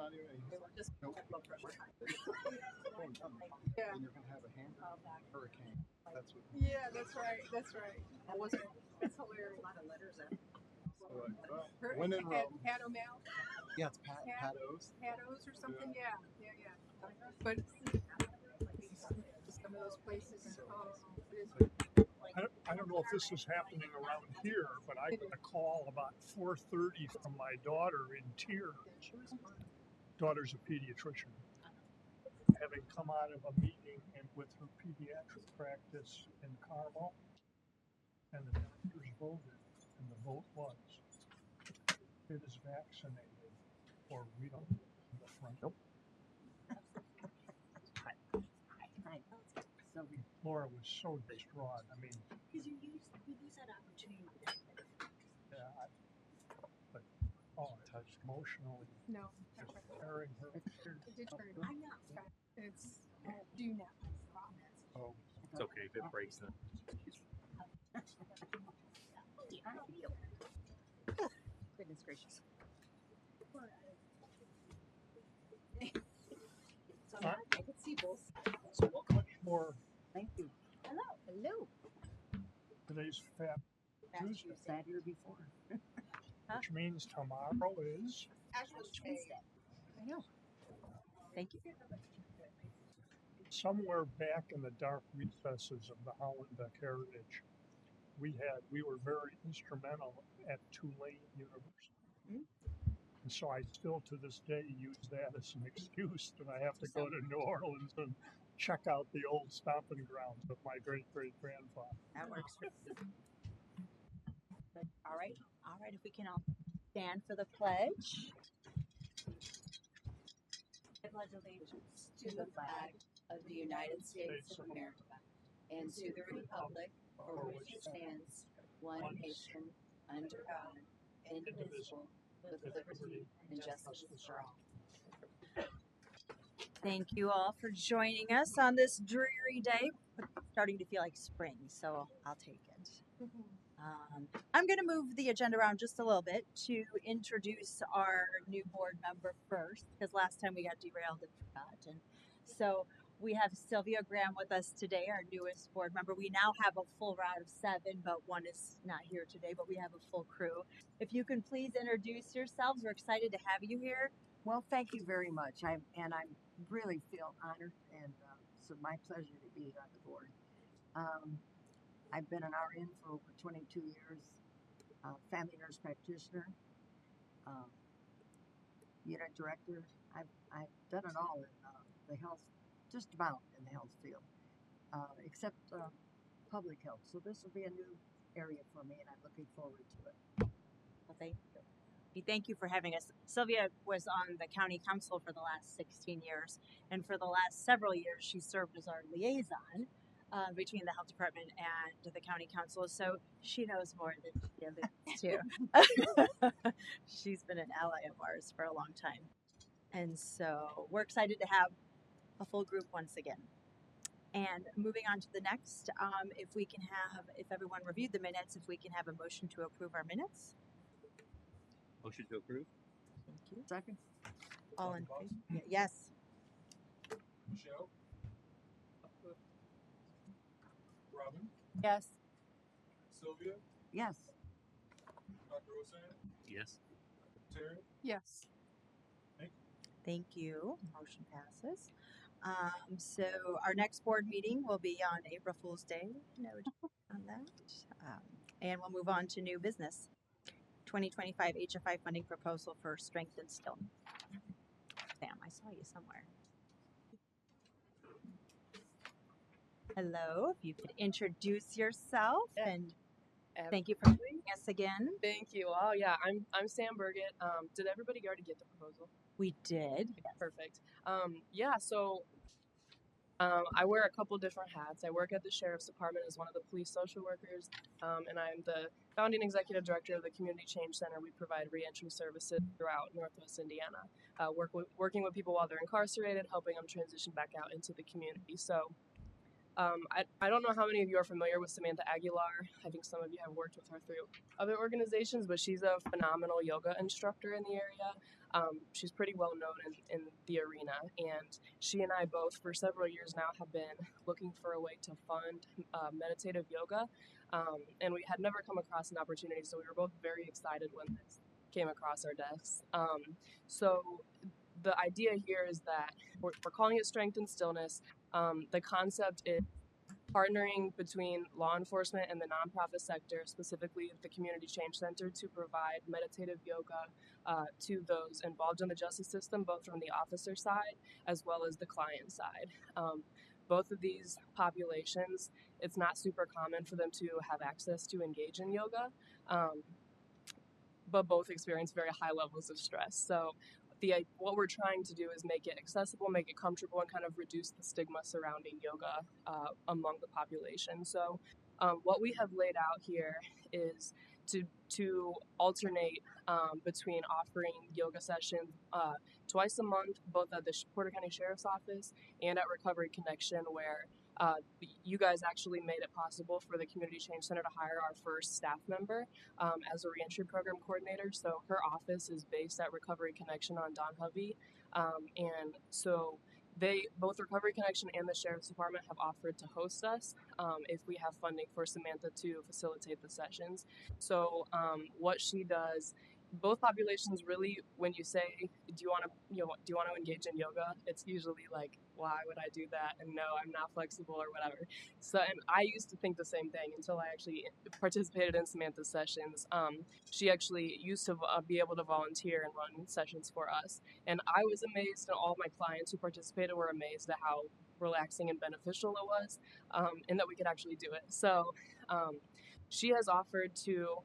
on you? And he's like, Just nope. blood pressure. Yeah. And you're going to have a hurricane. That's what. Yeah, that's right. That's right. That wasn't. That's hilarious. A lot of letters in. So like, well, when in Rome. Pat O'Malley? Yeah, it's Pat O's. Pat O's or something? Yeah. But some of those places. I don't know if this is happening around here, but I got a call about 4:30 from my daughter in tears. Daughter's a pediatrician, having come out of a meeting with her pediatric practice in Carmel, and the doctors voted, and the vote was, it is vaccinated, or we don't in the front. Nope. Laura was so distraught. I mean, because you use that opportunity. yeah, but touched emotionally. No. Just carrying her. I'm not. It's do not. Oh, it's okay if it breaks them. Goodness gracious. I can see both. so much more. Thank you. Hello. Hello. Today's Fat Tuesday. Sat here before. Which means tomorrow is Tuesday. I know. Thank you. somewhere back in the dark recesses of the Hollenbeck heritage. We were very instrumental at Tulane University. Mm-hmm. And so I still to this day use that as an excuse that I have to go to New Orleans and check out the old stomping grounds of my great-great-grandfather. That works for you. But, all right, if we can all stand for the pledge. I pledge allegiance to the flag of the United States of America and to the republic for which it stands, one nation, under God, indivisible, with liberty and justice for all. Thank you all for joining us on this dreary day. Starting to feel like spring, so I'll take it. I'm going to move the agenda around just a little bit to introduce our new board member first, because last time we got derailed and forgot. And so we have Sylvia Graham with us today, our newest board member. We now have a full round of 7, but one is not here today, but we have a full crew. If you can please introduce yourselves, we're excited to have you here. Well, thank you very much. I really feel honored, and it's my pleasure to be on the board. I've been an RN for over 22 years, family nurse practitioner, unit director. I've done it all in the health, just about in the health field, except public health. So this will be a new area for me, and I'm looking forward to it. Well, thank you. Thank you for having us. Sylvia was on the county council for the last 16 years, and for the last several years, she served as our liaison between the health department and the county council. So she knows more than she alludes to. She's been an ally of ours for a long time. And so we're excited to have a full group once again. And moving on to the next, if everyone reviewed the minutes, if we can have a motion to approve our minutes. Motion to approve. Thank you. Second. All in favor? Yes. Michelle? Robin? Yes. Sylvia? Yes. Dr. Roseanne? Yes. Terry? Yes. Thank you. Motion passes. So our next board meeting will be on April Fool's Day. Note on that. And we'll move on to new business. 2025 HFI funding proposal for Strength and Stillman. Sam, I saw you somewhere. Hello, if you could introduce yourself and thank you for joining us again. Thank you. Oh yeah, I'm Sam Burgett. Did everybody already get the proposal? We did. Perfect. So I wear a couple different hats. I work at the Sheriff's Department as one of the police social workers, and I'm the founding executive director of the Community Change Center. We provide reentry services throughout Northwest Indiana, working with people while they're incarcerated, helping them transition back out into the community. So I don't know how many of you are familiar with Samantha Aguilar. I think some of you have worked with her through other organizations, but she's a phenomenal yoga instructor in the area. She's pretty well known in the arena, and she and I both, for several years now, have been looking for a way to fund meditative yoga, and we had never come across an opportunity, so we were both very excited when this came across our desks. So the idea here is that we're calling it Strength and Stillness. The concept is partnering between law enforcement and the nonprofit sector, specifically the Community Change Center, to provide meditative yoga to those involved in the justice system, both from the officer side as well as the client side. Both of these populations, it's not super common for them to have access to engage in yoga, but both experience very high levels of stress. So what we're trying to do is make it accessible, make it comfortable, and kind of reduce the stigma surrounding yoga among the population. So what we have laid out here is to alternate between offering yoga sessions twice a month, both at the Porter County Sheriff's Office and at Recovery Connection, where you guys actually made it possible for the Community Change Center to hire our first staff member as a reentry program coordinator. So her office is based at Recovery Connection on Don Hovey. And so both Recovery Connection and the Sheriff's Department have offered to host us if we have funding for Samantha to facilitate the sessions. So what she does, both populations really, when you say, do you want to engage in yoga? It's usually like, why would I do that? And no, I'm not flexible or whatever. So, and I used to think the same thing until I actually participated in Samantha's sessions. She actually used to be able to volunteer and run sessions for us. And I was amazed, and all my clients who participated were amazed at how relaxing and beneficial it was, and that we could actually do it. So she has offered to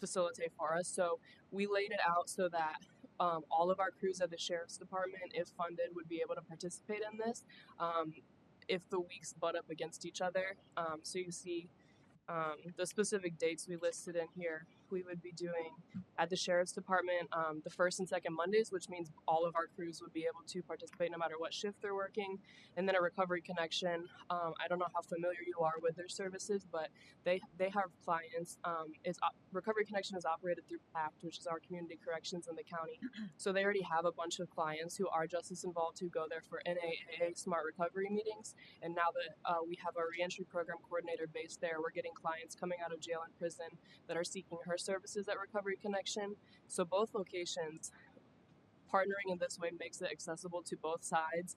facilitate for us. So we laid it out so that all of our crews at the Sheriff's Department, if funded, would be able to participate in this if the weeks butt up against each other. So you see the specific dates we listed in here. We would be doing at the Sheriff's Department the first and second Mondays, which means all of our crews would be able to participate no matter what shift they're working. And then a Recovery Connection, I don't know how familiar you are with their services, but they have clients. Recovery Connection is operated through PACT, which is our community corrections in the county. So they already have a bunch of clients who are justice involved who go there for NAA Smart Recovery meetings. And now that we have our reentry program coordinator based there, we're getting clients coming out of jail and prison that are seeking her services at Recovery Connection. So both locations, partnering in this way makes it accessible to both sides.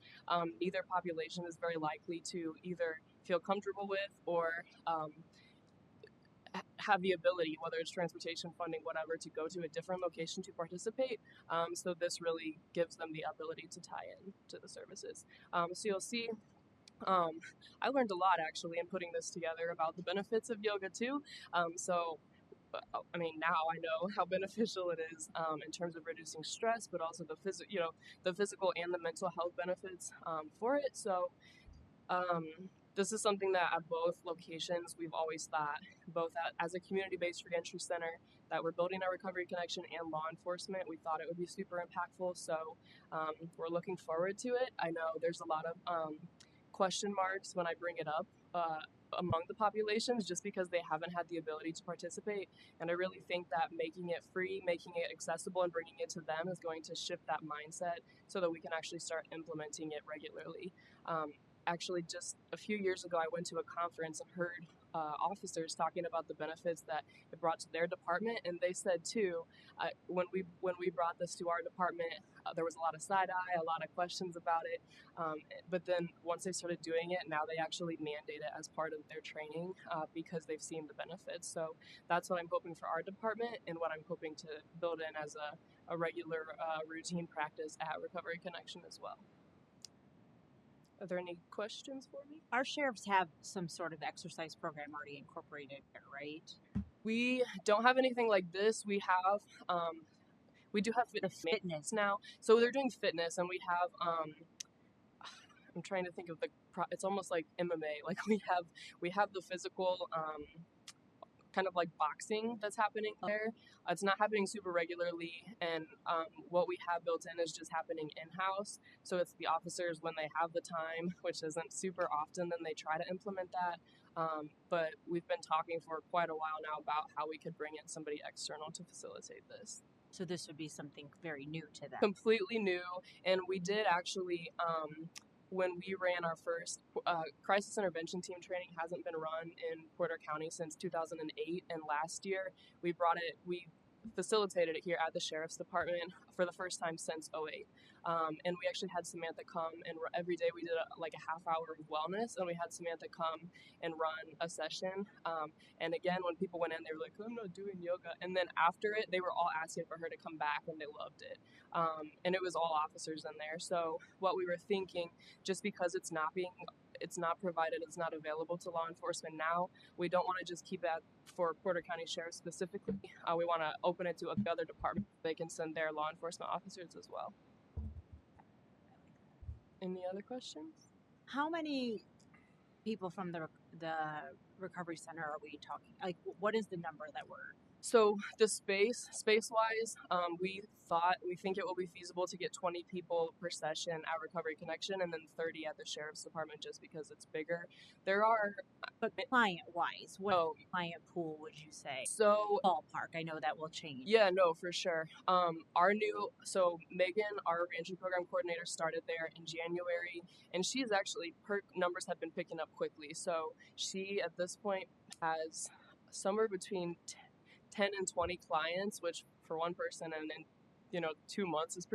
Neither population is very likely to either feel comfortable with or have the ability, whether it's transportation, funding, whatever, to go to a different location to participate. So this really gives them the ability to tie in to the services. So you'll see I learned a lot actually in putting this together about the benefits of yoga too. I mean, now I know how beneficial it is in terms of reducing stress, but also the physical and the mental health benefits for it. So this is something that at both locations we've always thought, both as a community-based reentry center, that we're building our Recovery Connection and law enforcement. We thought it would be super impactful, so we're looking forward to it. I know there's a lot of question marks when I bring it up among the populations just because they haven't had the ability to participate, and I really think that making it free, making it accessible, and bringing it to them is going to shift that mindset so that we can actually start implementing it regularly. Actually, just a few years ago, I went to a conference and heard officers talking about the benefits that it brought to their department, and they said too, when we brought this to our department, there was a lot of side eye, a lot of questions about it. But then once they started doing it, now they actually mandate it as part of their training because they've seen the benefits. So that's what I'm hoping for our department, and what I'm hoping to build in as a regular routine practice at Recovery Connection as well. Are there any questions for me? Our sheriffs have some sort of exercise program already incorporated here, right? We don't have anything like this. We have, we do have The fitness. now. So they're doing fitness, and we have, I'm trying to think of it's almost like MMA. Like we have the physical, kind of like boxing that's happening there. It's not happening super regularly, and what we have built in is just happening in-house. So it's the officers when they have the time, which isn't super often, then they try to implement that. But we've been talking for quite a while now about how we could bring in somebody external to facilitate this. So this would be something very new to them. Completely new, and we did actually when we ran our first crisis intervention team training hasn't been run in Porter County since 2008, and last year we facilitated it here at the Sheriff's Department for the first time since '08. And we actually had Samantha come, and every day we did like a half hour of wellness, and we had Samantha come and run a session. And again, when people went in, they were like, "I'm not doing yoga," and then after it, they were all asking for her to come back, and they loved it. And it was all officers in there. So what we were thinking, just because it's not provided, it's not available to law enforcement now, we don't want to just keep that for Porter County Sheriff specifically. We want to open it to the other departments. They can send their law enforcement officers as well. Any other questions? How many people from the recovery center are we talking? Like, what is the number that we're? So the space-wise, we think it will be feasible to get 20 people per session at Recovery Connection, and then 30 at the Sheriff's Department, just because it's bigger. There are, But client-wise, what client pool would you say? So Ballpark. I know that will change. yeah, no, for sure. Megan, our entry program coordinator, started there in January, and she's actually, her numbers have been picking up quickly. So she at this point has somewhere between 10 and 20 clients, which for one person and in 2 months is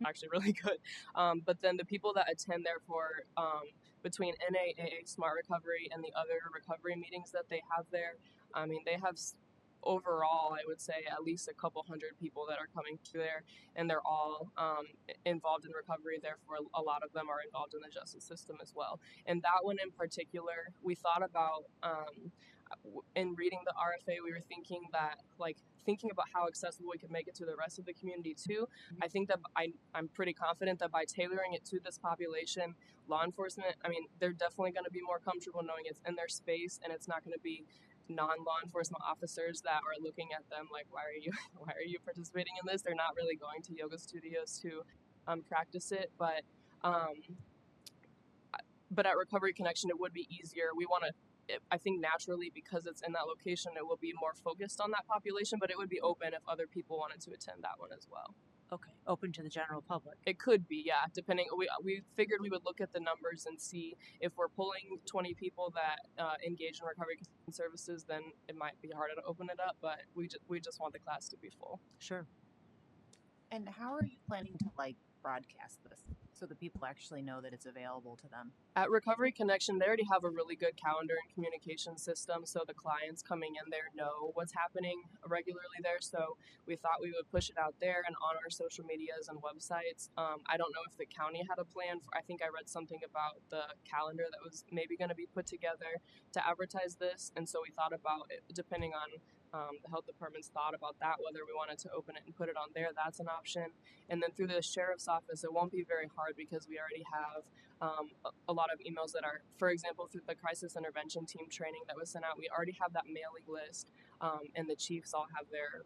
actually really good. But then the people that attend there for between NAAA Smart Recovery and the other recovery meetings that they have there, I mean, they have overall, I would say, at least a couple hundred people that are coming through there, and they're all involved in recovery. Therefore, a lot of them are involved in the justice system as well. And that one in particular, we thought about in reading the RFA, we were thinking about how accessible we could make it to the rest of the community too. I think that I'm pretty confident that by tailoring it to this population, law enforcement, I mean, they're definitely going to be more comfortable knowing it's in their space, and it's not going to be non-law enforcement officers that are looking at them like, why are you participating in this? They're not really going to yoga studios to practice it, but at Recovery Connection, it would be easier. I think naturally, because it's in that location, it will be more focused on that population, but it would be open if other people wanted to attend that one as well. Okay, open to the general public. It could be, yeah, depending. We figured we would look at the numbers and see if we're pulling 20 people that engage in recovery services, then it might be harder to open it up, but we just want the class to be full. Sure. And how are you planning to broadcast this so that people actually know that it's available to them? At Recovery Connection, they already have a really good calendar and communication system, so the clients coming in there know what's happening regularly there. So we thought we would push it out there and on our social medias and websites. I don't know if the county had a plan. I think I read something about the calendar that was maybe going to be put together to advertise this, and so we thought about it, depending on the health department's thought about that, whether we wanted to open it and put it on there, that's an option. And then through the sheriff's office, it won't be very hard because we already have a lot of emails that are, for example, through the crisis intervention team training that was sent out, we already have that mailing list, and the chiefs all have their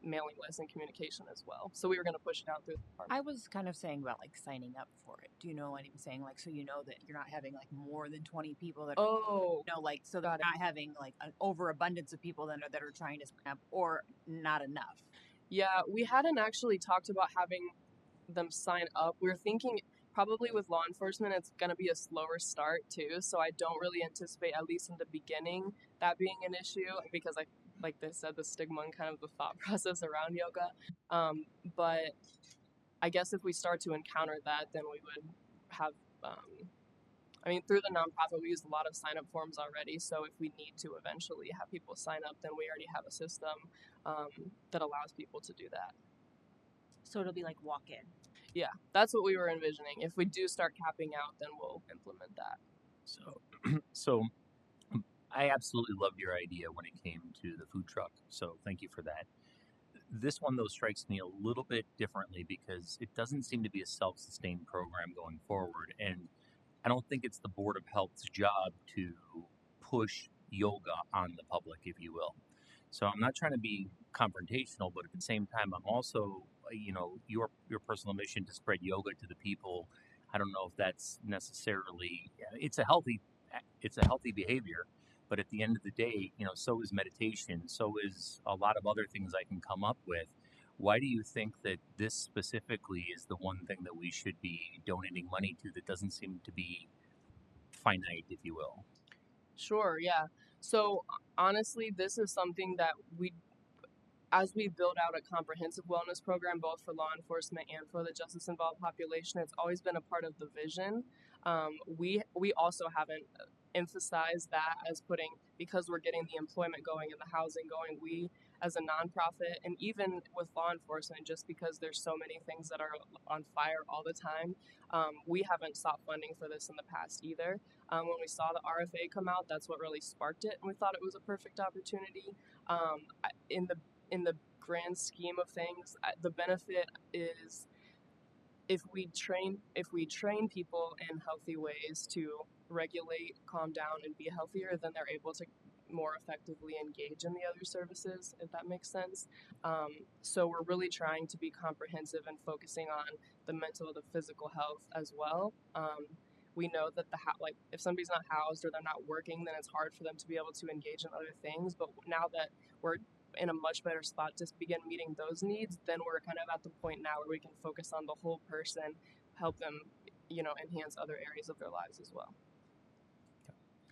mailing list and communication as well. So we were going to push it out through the department. I was kind of saying about signing up for it. Do you know what I'm saying? So you know that you're not having more than 20 people that are, so they're not having an overabundance of people that are trying to sign up, or not enough. Yeah, we hadn't actually talked about having them sign up. We were thinking probably with law enforcement, it's going to be a slower start too. So I don't really anticipate, at least in the beginning, that being an issue, because like they said, the stigma and kind of the thought process around yoga. But I guess if we start to encounter that, then we would have, through the nonprofit, we use a lot of sign-up forms already. So if we need to eventually have people sign up, then we already have a system that allows people to do that. So it'll be like walk-in. Yeah, that's what we were envisioning. If we do start capping out, then we'll implement that. So I absolutely loved your idea when it came to the food truck. So thank you for that. This one, though, strikes me a little bit differently because it doesn't seem to be a self-sustained program going forward. And I don't think it's the Board of Health's job to push yoga on the public, if you will. So I'm not trying to be confrontational, but at the same time, I'm also, your personal mission to spread yoga to the people. I don't know if that's necessarily, it's a healthy behavior, But at the end of the day, so is meditation, so is a lot of other things I can come up with. Why do you think that this specifically is the one thing that we should be donating money to that doesn't seem to be finite, if you will? Sure, yeah. So honestly, this is something that as we build out a comprehensive wellness program, both for law enforcement and for the justice involved population, it's always been a part of the vision. We also haven't emphasized that as putting, because we're getting the employment going and the housing going, we as a nonprofit, and even with law enforcement, just because there's so many things that are on fire all the time, we haven't sought funding for this in the past either. When we saw the RFA come out, that's what really sparked it, and we thought it was a perfect opportunity. In the grand scheme of things, the benefit is if we train people in healthy ways to regulate, calm down, and be healthier, then they're able to more effectively engage in the other services, if that makes sense. So we're really trying to be comprehensive and focusing on the mental, the physical health as well. We know that if somebody's not housed or they're not working, then it's hard for them to be able to engage in other things. But now that we're in a much better spot to begin meeting those needs, then we're kind of at the point now where we can focus on the whole person, help them, enhance other areas of their lives as well.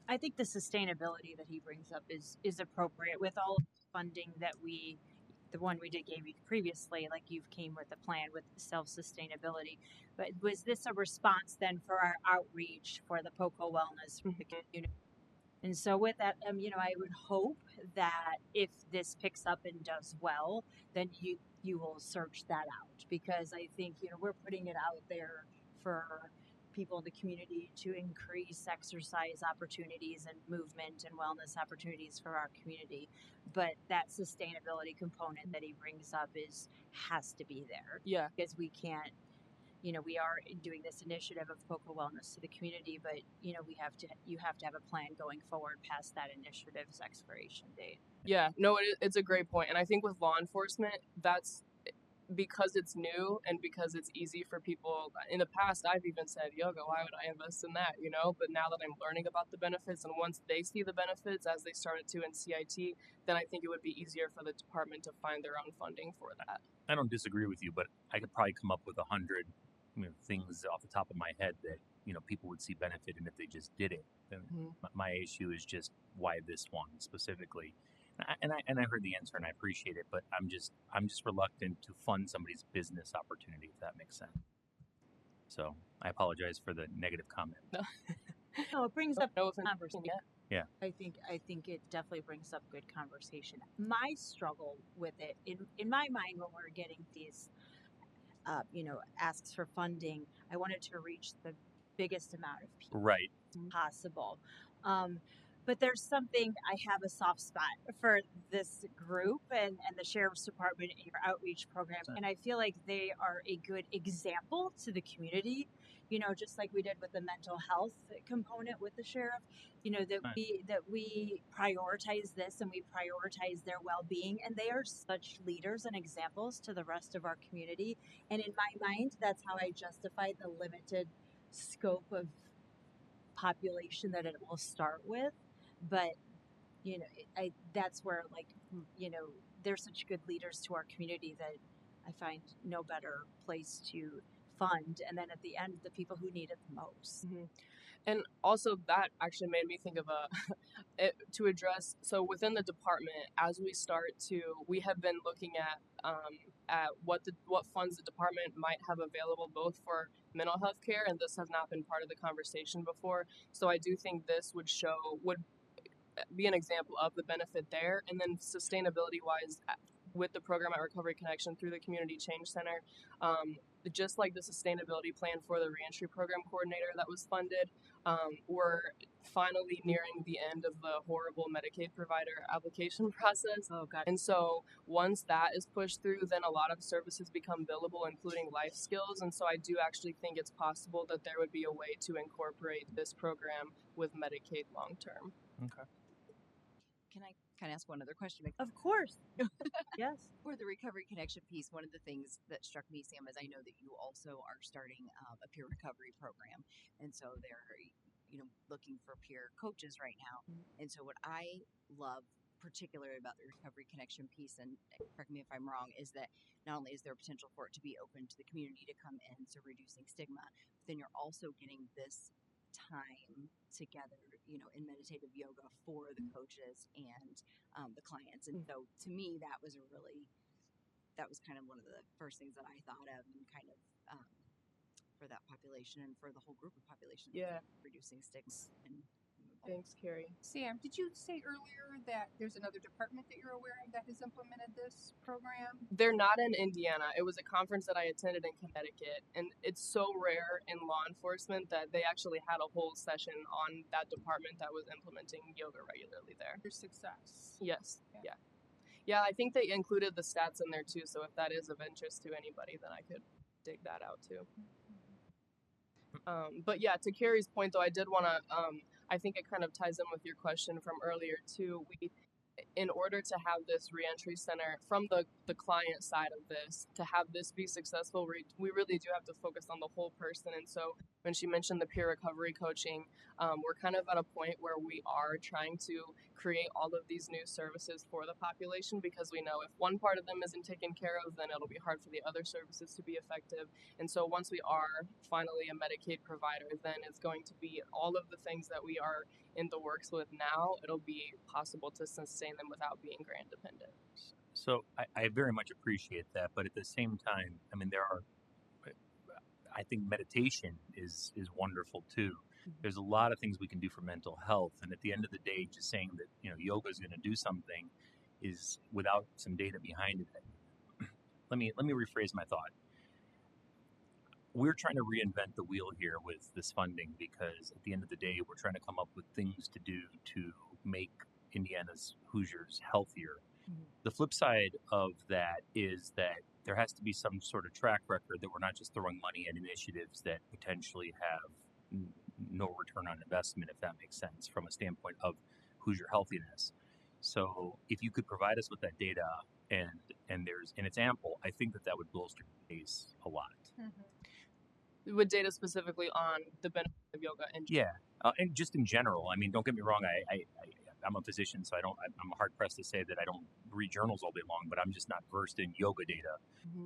I think the sustainability that he brings up is appropriate with all of the funding that the one we did gave you previously, like you've came with a plan with self-sustainability. But was this a response then for our outreach for the POCO Wellness for the community? And so with that, I would hope that if this picks up and does well, then you will search that out, because I think, we're putting it out there for people in the community to increase exercise opportunities and movement and wellness opportunities for our community. But that sustainability component that he brings up has to be there. Yeah. Because we can't, we are doing this initiative of POCO Wellness to the community, but you have to have a plan going forward past that initiative's expiration date. Yeah, no, it's a great point. And I think with law enforcement, that's because it's new and because it's easy for people. In the past, I've even said, yoga, why would I invest in that? But now that I'm learning about the benefits, and once they see the benefits as they started to in CIT, then I think it would be easier for the department to find their own funding for that. I don't disagree with you, but I could probably come up with 100 things off the top of my head that people would see benefit in if they just did it. My issue is just why this one specifically. And I heard the answer and I appreciate it, but I'm just reluctant to fund somebody's business opportunity, if that makes sense. So I apologize for the negative comment. No, it brings up conversation. Yeah. I think it definitely brings up good conversation. My struggle with it in my mind when we're getting these asks for funding, I wanted to reach the biggest amount of people possible. But there's something, I have a soft spot for this group and the Sheriff's Department and your outreach program. And I feel like they are a good example to the community, just like we did with the mental health component with the sheriff, that we prioritize this and we prioritize their well-being. And they are such leaders and examples to the rest of our community. And in my mind, that's how I justify the limited scope of population that it will start with. But that's where they're such good leaders to our community that I find no better place to fund, and then at the end, the people who need it the most. Mm-hmm. And also that actually made me think of to address, so within the department, as we have been looking at what funds the department might have available both for mental health care, and this has not been part of the conversation before. So I do think this would be an example of the benefit there. And then sustainability wise, with the program at Recovery Connection through the Community Change Center, just like the sustainability plan for the reentry program coordinator that was funded, we're finally nearing the end of the horrible Medicaid provider application process. Oh, God. And so once that is pushed through, then a lot of services become billable, including life skills. And so I do actually think it's possible that there would be a way to incorporate this program with Medicaid long term. Okay. Can I kind of ask one other question? Of course. Yes. For the Recovery Connection piece, one of the things that struck me, Sam, is I know that you also are starting a peer recovery program. And so there, looking for peer coaches right now. And so what I love particularly about the Recovery Connection piece, and correct me if I'm wrong, is that not only is there potential for it to be open to the community to come in, so reducing stigma, but then you're also getting this time together, in meditative yoga for the coaches and the clients. And so to me, that was kind of one of the first things that I thought of, and kind of for that population and for the whole group of population. Yeah. Reducing stigma. And Thanks, Carrie. Sam, did you say earlier that there's another department that you're aware of that has implemented this program? They're not in Indiana. It was a conference that I attended in Connecticut, and it's so rare in law enforcement that they actually had a whole session on that department that was implementing yoga regularly there. Your success. Yes. Yeah, I think they included the stats in there too, so if that is of interest to anybody, then I could dig that out too. But yeah, to Carrie's point though, I did want to, I think it kind of ties in with your question from earlier too. In order to have this reentry center from the client side of this, to have this be successful, we really do have to focus on the whole person. And so when she mentioned the peer recovery coaching, we're kind of at a point where we are trying to create all of these new services for the population, because we know if one part of them isn't taken care of, then it'll be hard for the other services to be effective. And so once we are finally a Medicaid provider, then it's going to be all of the things that we are in the works with now, it'll be possible to sustain them without being grant dependent. So I very much appreciate that, but at the same time, I mean, I think meditation is wonderful too. There's a lot of things we can do for mental health, and at the end of the day, just saying that yoga is going to do something is without some data behind it. Let me rephrase my thought. We're trying to reinvent the wheel here with this funding, because at the end of the day, we're trying to come up with things to do to make Indiana's Hoosiers healthier. The flip side of that is that there has to be some sort of track record that we're not just throwing money at initiatives that potentially have no return on investment, if that makes sense, from a standpoint of Hoosier healthiness. So if you could provide us with that data and it's ample, I think that would bolster the case a lot. With data specifically on the benefit of yoga and and just in general. I mean, don't get me wrong. I'm a physician, so I'm hard pressed to say that I don't read journals all day long, but I'm just not versed in yoga data.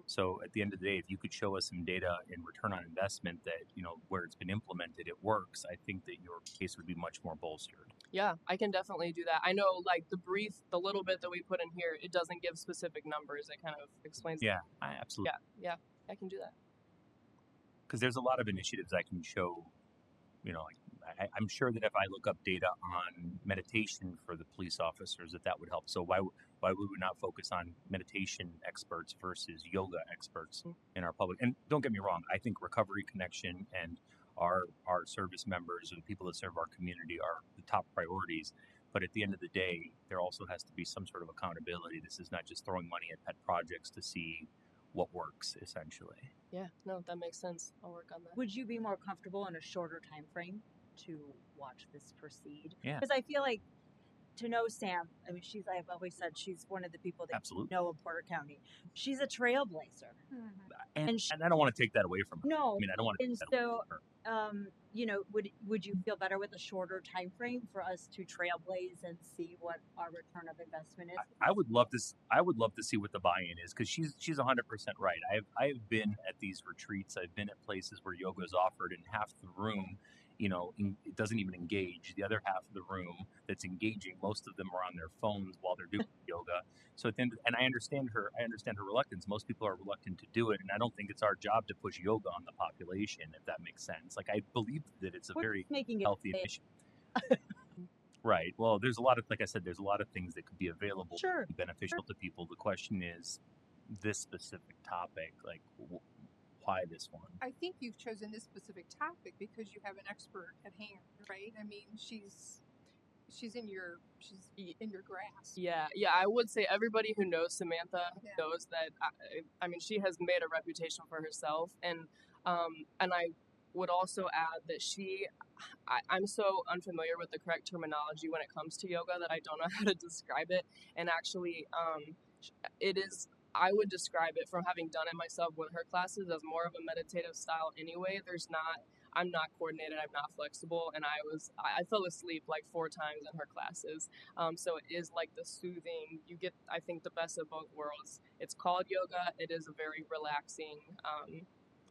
So at the end of the day, if you could show us some data in return on investment that where it's been implemented, it works, I think that your case would be much more bolstered. Yeah, I can definitely do that. I know, like the little bit that we put in here, it doesn't give specific numbers. It kind of explains. Yeah, absolutely. Yeah, I can do that. Because there's a lot of initiatives I can show. I'm sure that if I look up data on meditation for the police officers, that would help. So why would we not focus on meditation experts versus yoga experts in our public? And don't get me wrong, I think Recovery Connection and our service members or the people that serve our community are the top priorities. But at the end of the day, there also has to be some sort of accountability. This is not just throwing money at pet projects to see what works, essentially. Yeah, no, that makes sense. I'll work on that. Would you be more comfortable in a shorter time frame to watch this proceed? Yeah. Because I feel like, to know Sam, I mean, I've always said she's one of the people that Absolutely. know in Porter County. She's a trailblazer. And I don't want to take that away from her. No. I mean, I don't want to And take that away so, from her. would you feel better with a shorter time frame for us to trailblaze and see what our return of investment is? I would love to see what the buy-in is, because she's 100% right. I've been at these retreats. I've been at places where yoga is offered, and half the room, it doesn't even engage. The other half of the room that's engaging, most of them are on their phones while they're doing yoga. So and I understand her reluctance. Most people are reluctant to do it, and I don't think it's our job to push yoga on the population, if that makes sense. Like, I believe that it's a very healthy initiative. Right. Well, there's a lot of, like I said, there's a lot of things that could be available, Sure. to be beneficial to people. The question is this specific topic, like why this one? I think you've chosen this specific topic because you have an expert at hand, right? I mean, she's in your grasp. Yeah, I would say everybody who knows Samantha knows that. I mean, she has made a reputation for herself, and I would also add that I'm so unfamiliar with the correct terminology when it comes to yoga that I don't know how to describe it. And actually, it is. I would describe it, from having done it myself with her classes, as more of a meditative style anyway. I'm not coordinated, I'm not flexible, and I fell asleep like 4 times in her classes. So it is like the soothing. You get, I think, the best of both worlds. It's called yoga. It is a very relaxing.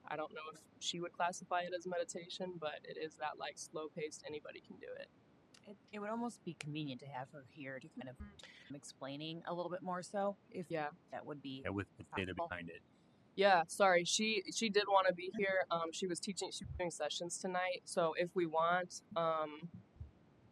I don't know if she would classify it as meditation, but it is that like slow paced. Anybody can do it. It would almost be convenient to have her here to kind of explaining a little bit more so if Yeah. that would be Yeah, with the data possible. behind it. Yeah, sorry. She did want to be here. She was doing sessions tonight. So if we want,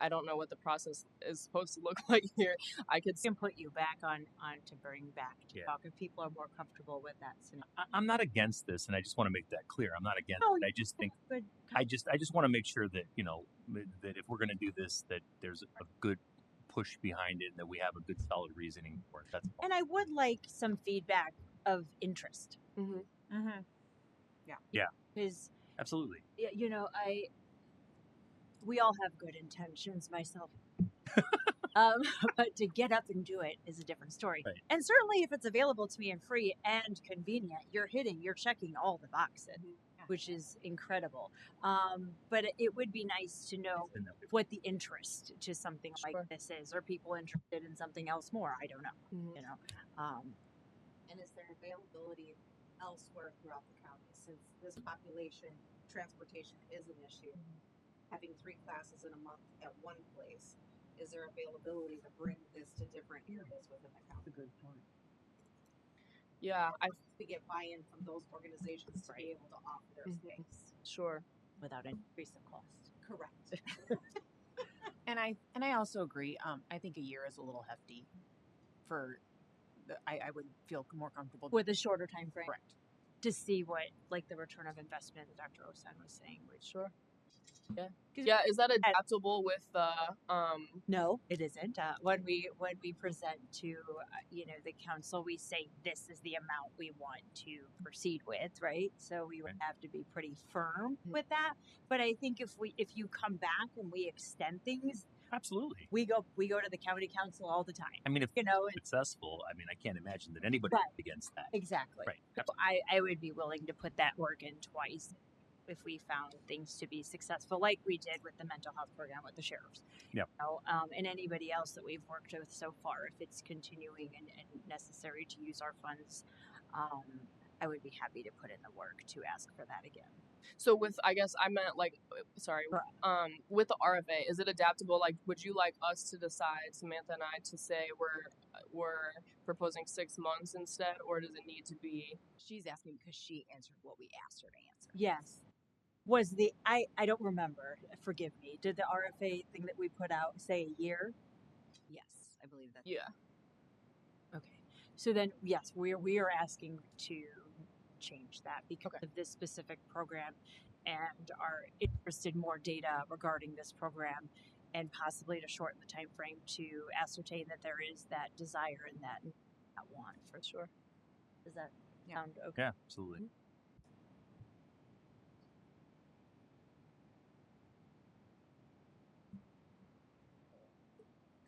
I don't know what the process is supposed to look like here. I could Can put you back on to bring back to Yeah. talk if people are more comfortable with that scenario. I'm not against this, and I just want to make that clear. I'm not against No, it. I just think Good. I just want to make sure that that if we're going to do this, that there's a good push behind it, and that we have a good solid reasoning for it. That's all. And I would like some feedback of interest Mm-hmm. Mm-hmm. because Absolutely. we all have good intentions, myself. But to get up and do it is a different story. Right. And certainly, if it's available to me and free and convenient, you're checking all the boxes, which is incredible. But it would be nice to know And that we- what the interest to something Sure. like this is. Are people interested in something else more? I don't know. Mhm. You know. And is there availability elsewhere throughout the county? Since this population, transportation is an issue. Having 3 classes in a month at one place, is there availability to bring this to different areas within the That's a county? good point. Yeah, To get buy-in from those organizations to be able to offer their Mhm. space. sure. Without an increase in cost. Correct. And I also agree. I think a year is a little hefty for I would feel more comfortable With a shorter time frame. correct. To see what, like, the return of investment that Dr. Osan was saying. Which, Sure. Yeah, is that adaptable with the no, it isn't. When we present to the council, we say this is the amount we want to proceed with, right? So we would have to be pretty firm with that. But I think if you come back and we extend things, Absolutely. we go to the county council all the time. I mean, if You know, it's successful, I mean, I can't imagine that anybody Right. would be against that. exactly. Right. So I would be willing to put that work in twice if we found things to be successful, like we did with the mental health program with the sheriffs. Yep. And anybody else that we've worked with so far, if it's continuing and necessary to use our funds, I would be happy to put in the work to ask for that again. So with, I guess I meant like, sorry, with the RFA, is it adaptable? Like, would you like us to decide, Samantha and I, to say we're proposing 6 months instead, or does it need to be? She's asking because she answered what we asked her to answer. Yes. I don't remember. Forgive me. Did the RFA thing that we put out say a year? Yes, I believe that. Yeah. Okay. So then, yes, we are asking to change that because of this specific program and are interested in more data regarding this program and possibly to shorten the time frame to ascertain that there is that desire and that want for sure. Does that sound okay? Yeah, absolutely.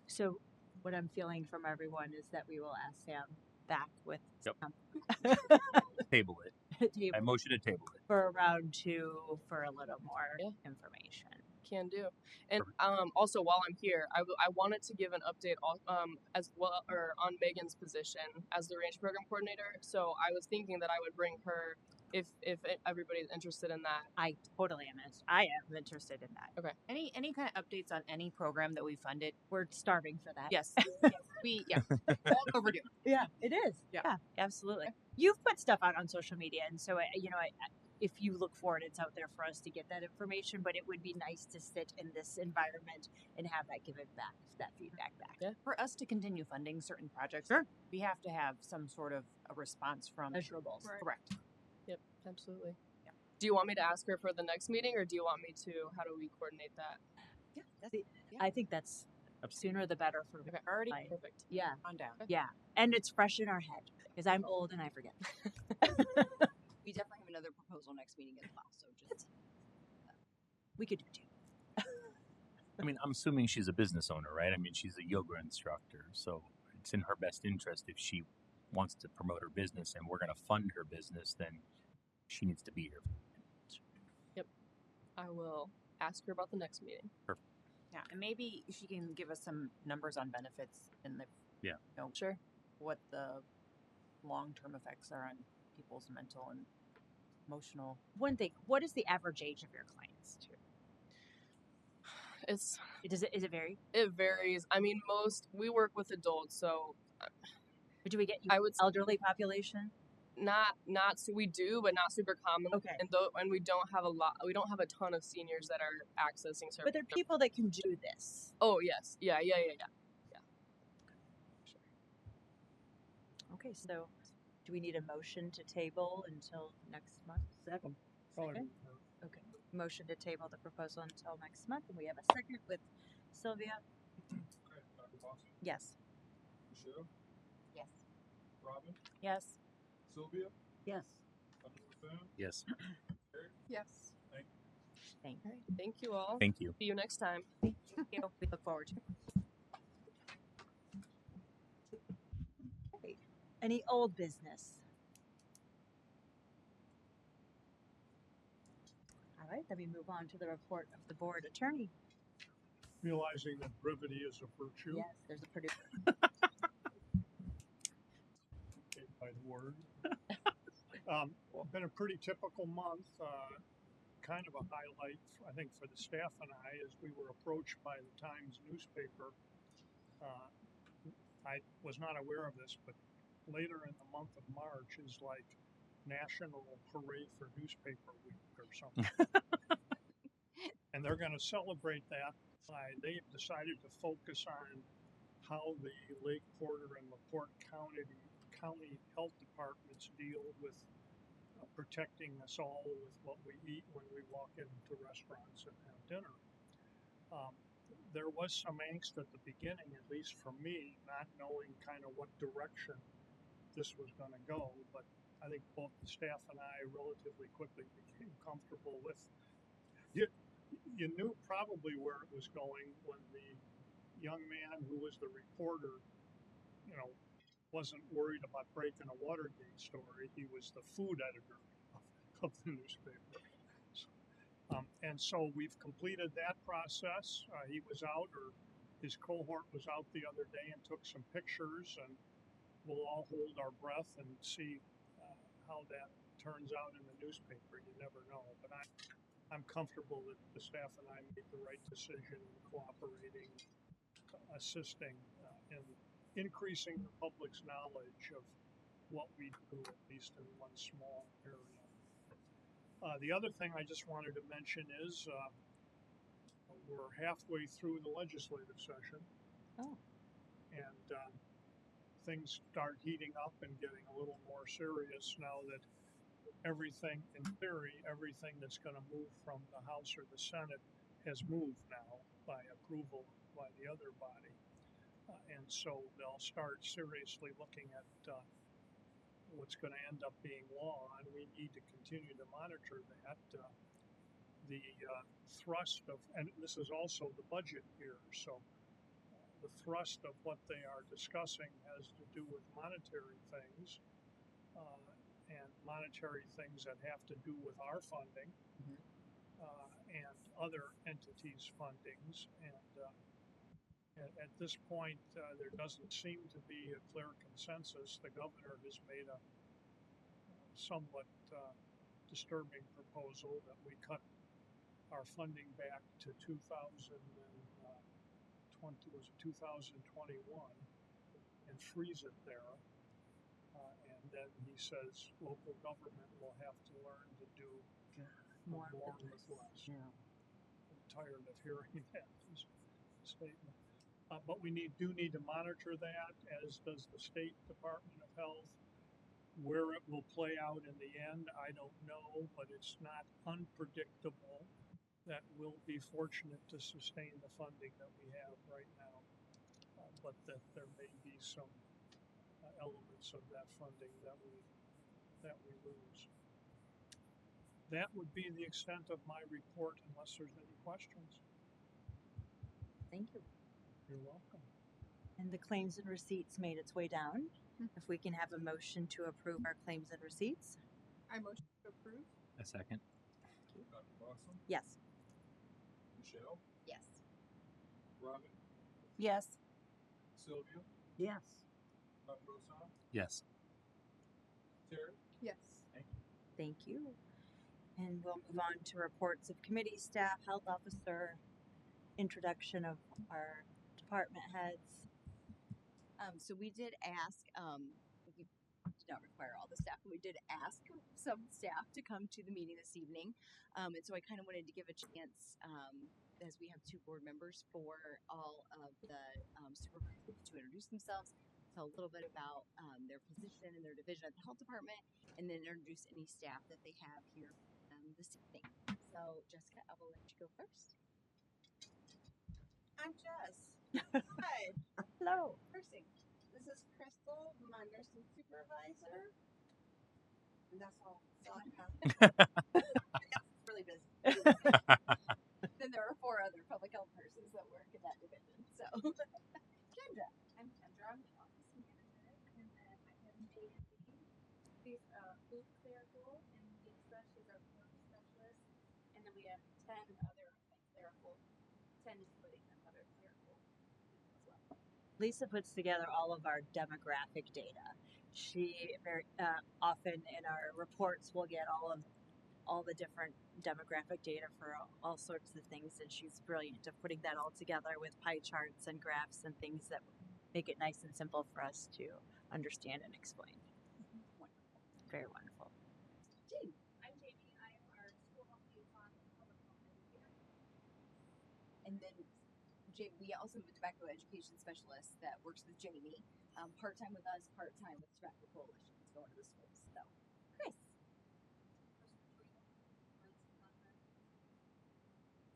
So what I'm feeling from everyone is that we will ask Sam back with Yep. some Table it. I motion to table it. for round 2 for a little more Yeah. information. Can do. And also, while I'm here, I wanted to give an update as well, or on Megan's position as the range program coordinator. So I was thinking that I would bring her if everybody's interested in that. I totally am. I am interested in that. Okay. Any kind of updates on any program that we funded? We're starving for that. Yes. All overdue. Yeah, it is. Yeah. Absolutely. You've put stuff out on social media, and so if you look for it, it's out there for us to get that information. But it would be nice to sit in this environment and have that given back, that feedback back. Yeah. For us to continue funding certain projects, Sure. we have to have some sort of a response from Measurables. Correct. Yep, absolutely. Yeah. Do you want me to ask her for the next meeting, or do you want me to? How do we coordinate that? Yeah, I think that's sooner the better for me. Okay. already Perfect. Yeah, on down. yeah, and it's fresh in our head because I'm old and I forget. We definitely have another proposal next meeting as well, so just. We could do 2. I mean, I'm assuming she's a business owner, right? I mean, she's a yoga instructor, so it's in her best interest if she wants to promote her business and we're going to fund her business, then she needs to be here. Yep. I will ask her about the next meeting. Yeah, and maybe she can give us some numbers on benefits and the Sure. what the long term effects are on people's mental and emotional. One thing, what is the average age of your clients too? Is It vary? it varies. I mean, we work with adults, so Or do we get I would s- elderly population? we do, but not super common. Okay. And we don't have a ton of seniors that are accessing services. But there are people that can do this. Oh yes, yeah. Okay, so do we need a motion to table until next month? Second. Probably Second? won't hurt. Okay, motion to table the proposal until next month, and we have a second with Sylvia. Okay, Dr. Boston, Yes. Michelle, Yes. Robin, Yes. Sylvia, Yes. Dr. Sam, Yes. Yes. thank Thank you. Thank you all. Thank you. See you next time. Thank you. We look forward to it. Okay. Any old business? All right, then we move on to the report of the board attorney. Realizing that brevity is a virtue. Yes, there's a pretty. Okay, by the word. Been a pretty typical month. Kind of a highlight, I think, for the staff and I, as we were approached by the Times newspaper. I was not aware of this, but later in the month of March is like National Hooray for Newspaper Week or something. And they're going to celebrate that by, they've decided to focus on how the Lake Porter and LaPorte County health departments deal with protecting us all with what we eat when we walk into restaurants and have dinner. There was some angst at the beginning, at least for me, not knowing kind of what direction this was going to go, but I think both the staff and I relatively quickly became comfortable with it. You knew probably where it was going when the young man who was the reporter, wasn't worried about breaking a Watergate story. He was the food editor of the newspaper. And so we've completed that process. He was out, or his cohort was out the other day and took some pictures, and we'll all hold our breath and see how that turns out in the newspaper. You never know, but I'm comfortable that the staff and I made the right decision in cooperating, assisting in increasing the public's knowledge of what we do, at least in one small area. The other thing I just wanted to mention is we're halfway through the legislative session. Oh. And things start heating up and getting a little more serious now that everything, in theory, everything that's going to move from the House or the Senate has moved now by approval by the other body. And so they'll start seriously looking at what's going to end up being law, and we need to continue to monitor that. The thrust of, and this is also the budget year, so the thrust of what they are discussing has to do with monetary things, and monetary things that have to do with our funding, and other entities' fundings. And at this point, there doesn't seem to be a clear consensus. The governor has made a somewhat disturbing proposal that we cut our funding back to 2021 and freeze it there. And then he says local government will have to learn to do more with less. Yeah. I'm tired of hearing that statement. But we do need to monitor that, as does the State Department of Health. Where it will play out in the end, I don't know, but it's not unpredictable that we'll be fortunate to sustain the funding that we have right now, but that there may be some elements of that funding that we lose. That would be the extent of my report, unless there's any questions. Thank you. You're welcome. And the claims and receipts made its way down. If we can have a motion to approve our claims and receipts. I motion to approve. A second. Dr. Boston, Yes. Michelle, Yes. Robin, Yes. Sylvia, Yes. Dr. Rosan, Yes. Terry. Yes. Thank you. And we'll move on to reports of committee staff, health officer, introduction of our department heads. So we did ask, we did not require all the staff, but we did ask some staff to come to the meeting this evening. And so I kind of wanted to give a chance, as we have two board members, for all of the supervisors to introduce themselves, tell a little bit about their position and their division at the health department, and then introduce any staff that they have here this evening. So Jessica, I will let you go first. I'm Jess. Hi. Hello. Nursing. This is Crystal, my nursing supervisor. And that's all. Really busy. Then there are 4 other public health nurses that work in that division. So Kendra. I'm Kendra, I'm the office manager, and then I have Megan Lee. She's a food clerical, and Lisa, she's our food specialist, and then we have 10 other clerical, 10 including them other clerical people as well. Lisa puts together all of our demographic data. She very often in our reports will get all the different demographic data for all sorts of things, and she's brilliant at putting that all together with pie charts and graphs and things that make it nice and simple for us to understand and explain. Wonderful. Very wonderful. Jamie. I'm Jamie, I am our school health liaison and public health educator. And then we also have a tobacco education specialist that works with Jamie, part-time with us, part-time with Tobacco Coalition, going to the schools. So, Chris.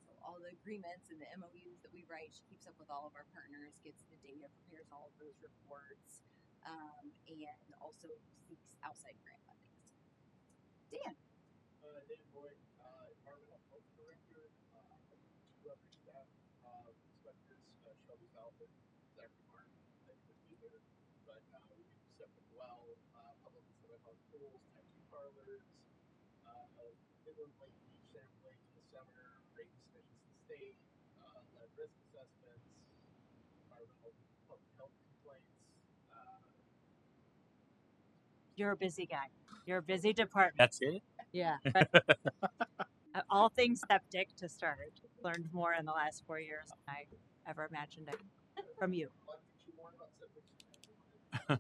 So all the agreements and the MOUs that we write, she keeps up with all of our partners, gets the data, prepares all of those reports, and also seeks outside grant funding. Dan. Dan Boyd, Environmental Health Director. 2 other staff inspectors, Shelby Falcon, Zachary Martin, that could be there. But we do separate well, public and semi-public pools, tattoo parlors, inland lake beach sampling in the summer, rating submissions to the state, lead risk assessments, environmental public health complaints. You're a busy guy. You're a busy department. That's it? Yeah. All things septic to start. Learned more in the last 4 years than I ever imagined it from you.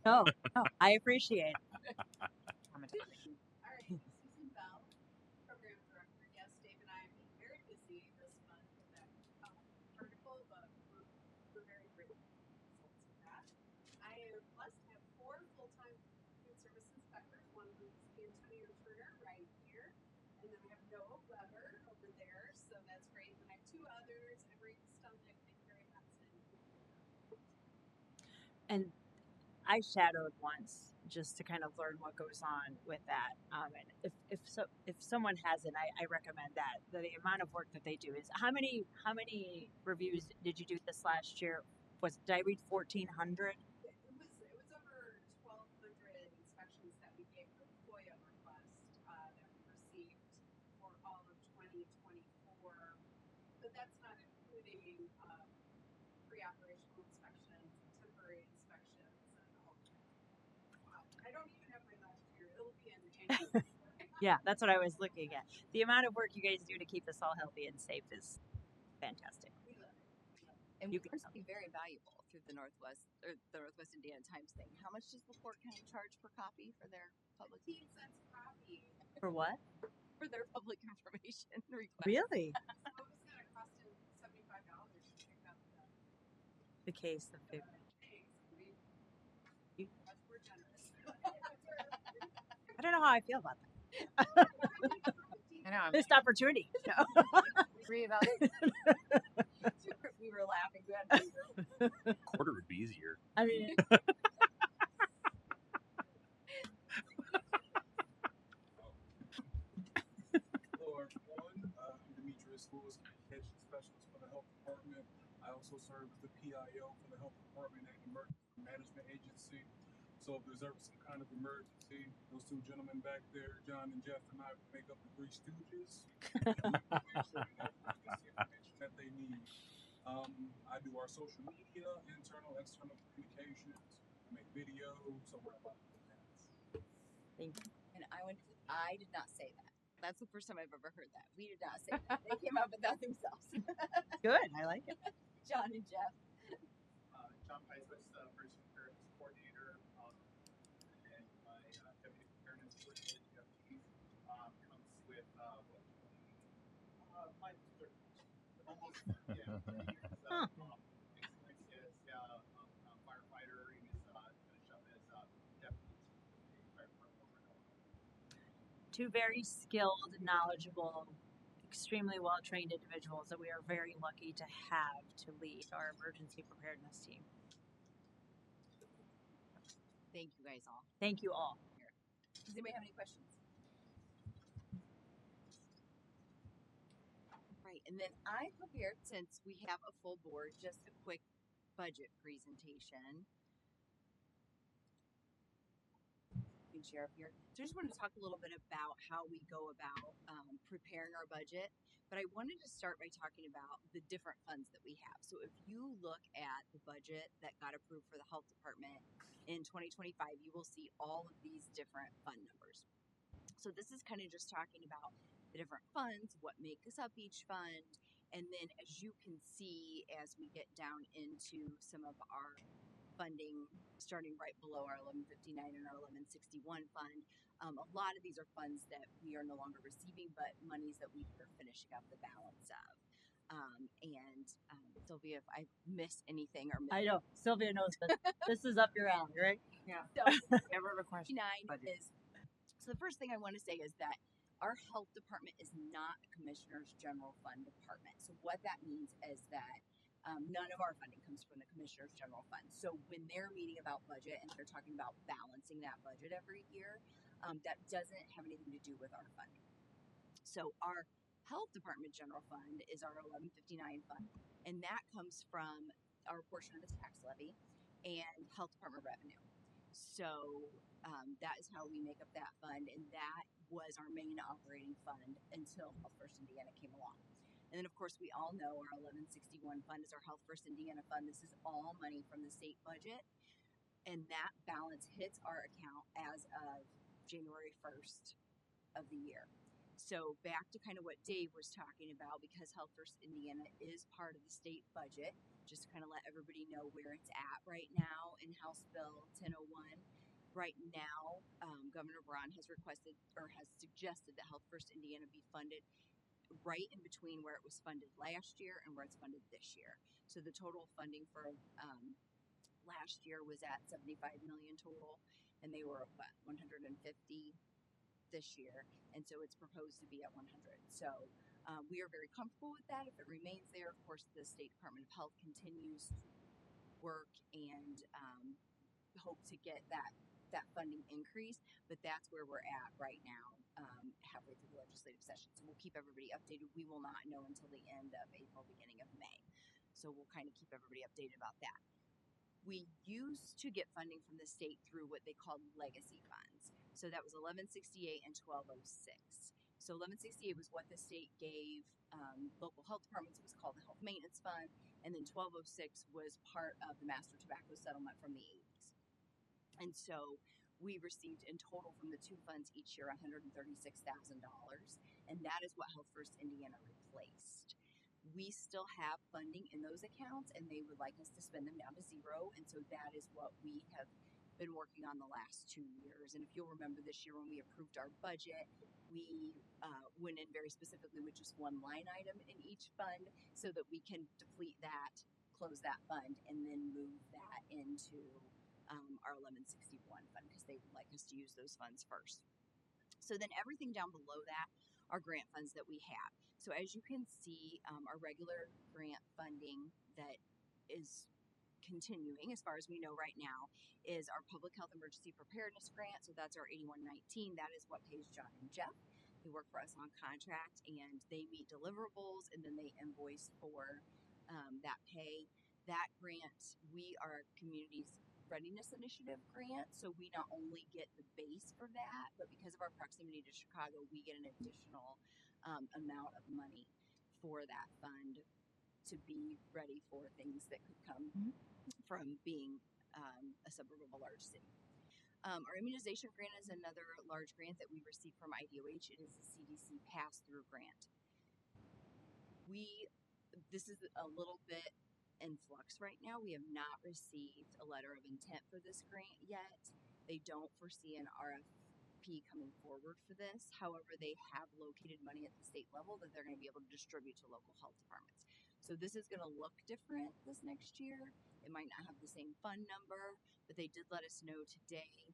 No, I appreciate it. All right, Susan Bell, program director. Yes, Dave and I have been very busy this month with that article, but we're very grateful for the results of that. I am blessed to have 4 full-time food service inspectors. One who's Antonio Turner right here, and then we have Noah Weber over there, so that's great. And I have 2 others, Emery Stelnick and Gary Hudson. And I shadowed once just to kind of learn what goes on with that. And if someone hasn't, I recommend that. The amount of work that they do is how many reviews did you do this last year? Did I read 1,400? It was over 1,200 inspections that we gave the FOIA request that we received for all of 2024, but that's not including pre-operational inspections, temporary inspections, and all of that. Wow, I don't even have my last year. It'll be in the annual report. Yeah, that's what I was looking at. The amount of work you guys do to keep us all healthy and safe is fantastic. We love it. And You we learned something very valuable through the Northwest Indiana Times thing. How much does LaPorte County charge per copy for their public? 15 cents a copy. For what? For their public information request. Really? So it was going to cost him $75 to pick up The case of food. things. We're generous. I don't know how I feel about that. I know. I'm Missed opportunity. reevaluating. We were laughing. We had to Quarter would be easier. I mean, Hello, everyone. I'm Demetrius Lewis, Communication Specialist for the Health Department. I also serve as the PIO for the Health Department and Emergency Management Agency. So if there's ever some kind of emergency, those 2 gentlemen back there, John and Jeff, and I make up the 3 Stooges. And we make sure that the information that they I do our social media, internal, external communications. I make videos, so we're a lot of different hats. Thank you. And I did not say that. That's the first time I've ever heard that. We did not say that. They came up with that themselves. Good. I like it. John and Jeff. John Peiswitz, First Preparedness Coordinator, and my Deputy Preparedness Coordinator, Jeff Keith, comes with my third, almost, yeah, 30 years experience as firefighter. He's finished up as deputy fire department overall. Two very skilled, knowledgeable, extremely well trained individuals that we are very lucky to have to lead our emergency preparedness team. Thank you guys all. Thank you all. Does anybody have any questions? Right, and then I prepared, since we have a full board, just a quick budget presentation. You can share up here. So I just wanted to talk a little bit about how we go about preparing our budget. But I wanted to start by talking about the different funds that we have. So if you look at the budget that got approved for the health department in 2025, you will see all of these different fund numbers. So this is kind of just talking about the different funds, what makes up each fund, and then as you can see, as we get down into some of our funding, starting right below our 1159 and our 1161 fund, a lot of these are funds that we are no longer receiving, but monies that we are finishing up the balance of. Sylvia, if I miss anything or I know Sylvia knows this. This is up your alley, right? Yeah. So, ever a question? 9 is, so the first thing I want to say is that our health department is not a commissioner's general fund department. So what that means is that none of our funding comes from the commissioner's general fund. So when they're meeting about budget and they're talking about balancing that budget every year, that doesn't have anything to do with our funding. So our health department general fund is our 1159 fund, and that comes from our portion of the tax levy and health department revenue. So that is how we make up that fund, and that was our main operating fund until Health First Indiana came along. And then, of course, we all know our 1161 fund is our Health First Indiana fund. This is all money from the state budget, and that balance hits our account as of January 1st of the year. So back to kind of what Dave was talking about, because Health First Indiana is part of the state budget, just to kind of let everybody know where it's at right now in House Bill 1001. Right now, Governor Braun has requested or has suggested that Health First Indiana be funded right in between where it was funded last year and where it's funded this year. So the total funding for last year was at 75 million total, and they were at 150 this year, and so it's proposed to be at 100. So we are very comfortable with that. If it remains there, of course, the State Department of Health continues to work and hope to get that funding increase, but that's where we're at right now, halfway through the legislative session. So we'll keep everybody updated. We will not know until the end of April, beginning of May. So we'll kind of keep everybody updated about that. We used to get funding from the state through what they called legacy funds. So that was 1168 and 1206. So 1168 was what the state gave local health departments. It was called the Health Maintenance Fund. And then 1206 was part of the Master Tobacco Settlement from the 80s. And so we received in total from the two funds each year $136,000. And that is what Health First Indiana replaced. We still have funding in those accounts, and they would like us to spend them down to zero. And so that is what we have been working on the last 2 years. And if you'll remember this year when we approved our budget, we went in very specifically with just one line item in each fund so that we can deplete that, close that fund, and then move that into our 1161 fund because they would like us to use those funds first. So then everything down below that are grant funds that we have. So as you can see, our regular grant funding that is continuing, as far as we know right now, is our Public Health Emergency Preparedness Grant. So that's our 8119. That is what pays John and Jeff. They work for us on contract, and they meet deliverables, and then they invoice for that pay. That grant, we are Communities Readiness Initiative grant, so we not only get the base for that, but because of our proximity to Chicago, we get an additional amount of money for that fund to be ready for things that could come from being a suburb of a large city. Our immunization grant is another large grant that we received from IDOH. It is a CDC pass-through grant. This is a little bit in flux right now. We have not received a letter of intent for this grant yet. They don't foresee an RFP coming forward for this. However, they have located money at the state level that they're going to be able to distribute to local health departments. So this is going to look different this next year. It might not have the same fund number, but they did let us know today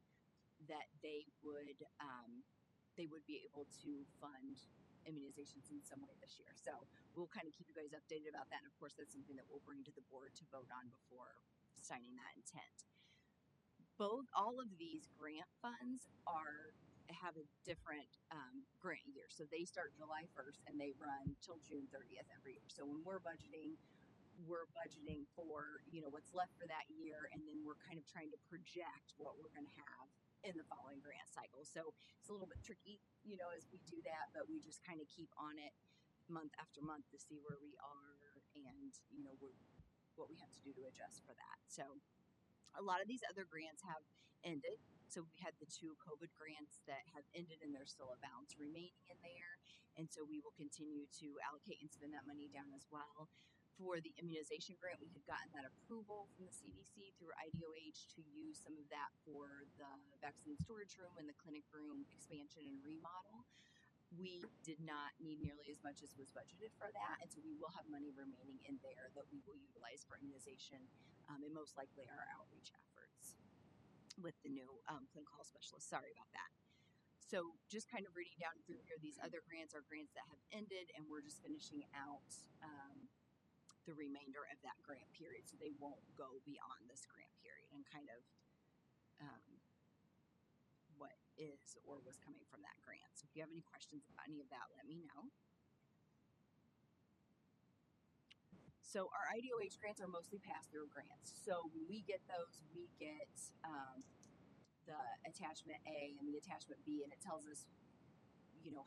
that they would be able to fund immunizations in some way this year. So we'll kind of keep you guys updated about that. And of course, that's something that we'll bring to the board to vote on before signing that intent. All of these grant funds have a different grant year. So they start July 1st and they run till June 30th every year. So when we're budgeting for, what's left for that year, and then we're kind of trying to project what we're going to have in the following grant cycle. So it's a little bit tricky, as we do that, but we just kind of keep on it month after month to see where we are and, what we have to do to adjust for that. So a lot of these other grants have ended. So we had the 2 COVID grants that have ended, and there's still a balance remaining in there. And so we will continue to allocate and spend that money down as well. For the immunization grant, we had gotten that approval from the CDC through IDOH to use some of that for the vaccine storage room and the clinic room expansion and remodel. We did not need nearly as much as was budgeted for that, and so we will have money remaining in there that we will utilize for immunization and most likely our outreach efforts with the new clinical specialist. Sorry about that. So just kind of reading down through here, these other grants are grants that have ended, and we're just finishing out the remainder of that grant period, so they won't go beyond this grant period, and kind of what is or was coming from that grant. So if you have any questions about any of that, let me know. So our IDOH grants are mostly pass-through grants. So when we get those, we get the attachment A and the attachment B, and it tells us,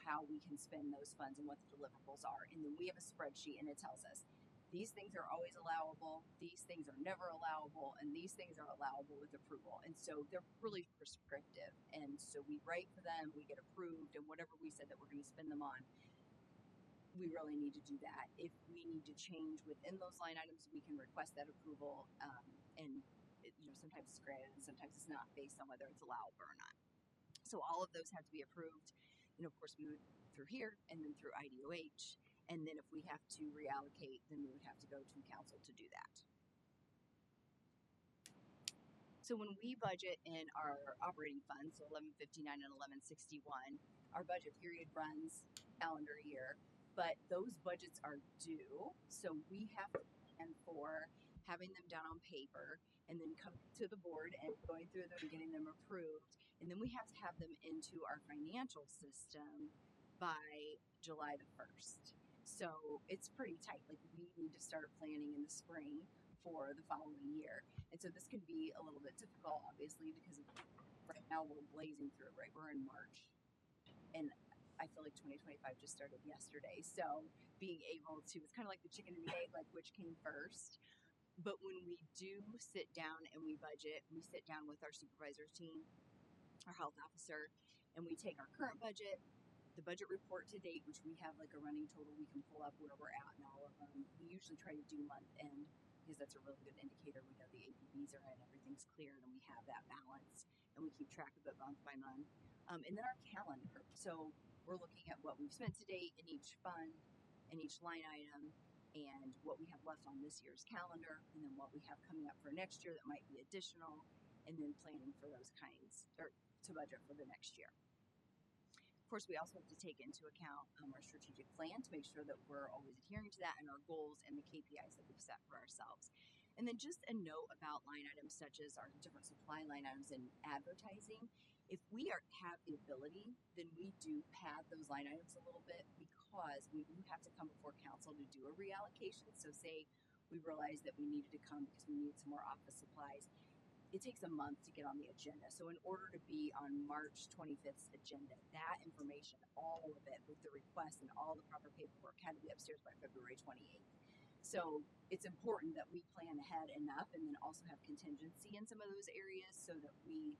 how we can spend those funds and what the deliverables are. And then we have a spreadsheet, and it tells us these things are always allowable, these things are never allowable, and these things are allowable with approval. And so they're really prescriptive. And so we write for them, we get approved, and whatever we said that we're going to spend them on, we really need to do that. If we need to change within those line items, we can request that approval, and sometimes it's granted and sometimes it's not, based on whether it's allowable or not. So all of those have to be approved. And of course, we would through here and then through IDOH. And then if we have to reallocate, then we would have to go to council to do that. So when we budget in our operating funds, so 1159 and 1161, our budget period runs calendar year, but those budgets are due. So we have to plan for having them down on paper and then coming to the board and going through them and getting them approved. And then we have to have them into our financial system by July the 1st. So it's pretty tight. Like, we need to start planning in the spring for the following year. And so this can be a little bit difficult, obviously, because right now we're blazing through, right? We're in March. And I feel like 2025 just started yesterday. So being able to, it's kind of like the chicken and the egg, like which came first. But when we do sit down and we budget, we sit down with our supervisors team, our health officer, and we take our current budget, the budget report to date, which we have like a running total we can pull up where we're at in all of them. We usually try to do month end because that's a really good indicator. We know the APBs are in, everything's cleared, and we have that balance, and we keep track of it month by month. And then our calendar. So we're looking at what we've spent to date in each fund, in each line item, and what we have left on this year's calendar, and then what we have coming up for next year that might be additional, and then planning for those kinds, or to budget for the next year. Of course, we also have to take into account our strategic plan to make sure that we're always adhering to that and our goals and the KPIs that we've set for ourselves. And then just a note about line items such as our different supply line items and advertising. If we have the ability, then we do pad those line items a little bit, because we do have to come before council to do a reallocation. So say we realized that we needed to come because we needed some more office supplies. It takes a month to get on the agenda. So in order to be on March 25th's agenda, that information, all of it with the request and all the proper paperwork, had to be upstairs by February 28th. So it's important that we plan ahead enough and then also have contingency in some of those areas so that we're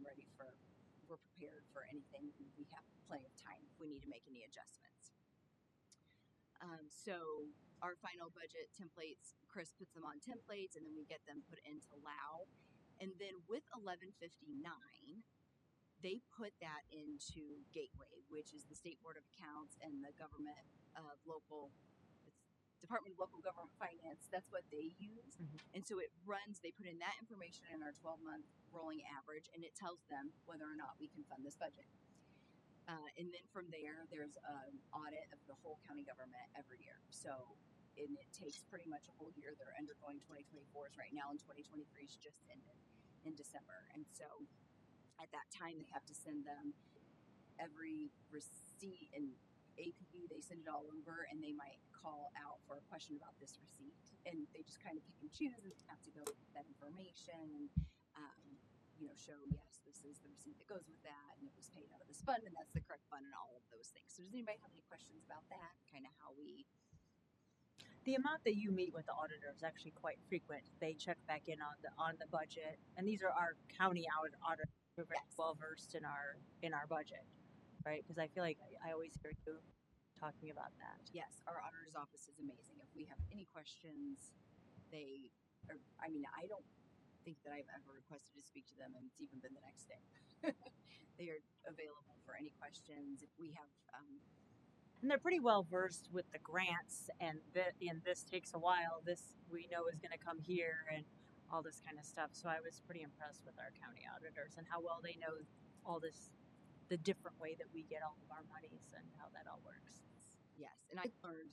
ready for, we're prepared for anything. We have plenty of time if we need to make any adjustments. So our final budget templates, Chris puts them on templates and then we get them put into LAO. And then with 1159, they put that into Gateway, which is the State Board of Accounts and the government of local, it's Department of Local Government Finance. That's what they use. And so it runs, they put in that information in our 12-month rolling average and it tells them whether or not we can fund this budget. And then from there, there's an audit of the whole county government every year. So, and it takes pretty much a whole year. They're undergoing 2024s right now, and 2023's just ended in December. And so, at that time, they have to send them every receipt and APB. They send it all over, and they might call out for a question about this receipt, and they just kind of pick and choose, and have to go with that information and show, yes, this is the receipt that goes with that, and it was paid out of this fund, and that's the correct fund, and all of those things. So does anybody have any questions about that? Kind of how we... The amount that you meet with the auditor is actually quite frequent. They check back in on the budget, and these are our county auditors. We're very well versed in our budget, right? Because I feel like I always hear you talking about that. Yes, our auditor's office is amazing. If we have any questions, they are, I don't think that I've ever requested to speak to them and it's even been the next day. They are available for any questions. If we have and they're pretty well versed with the grants and this takes a while. This we know is going to come here and all this kind of stuff. So I was pretty impressed with our county auditors and how well they know all this, the different way that we get all of our monies and how that all works. Yes, and I learned,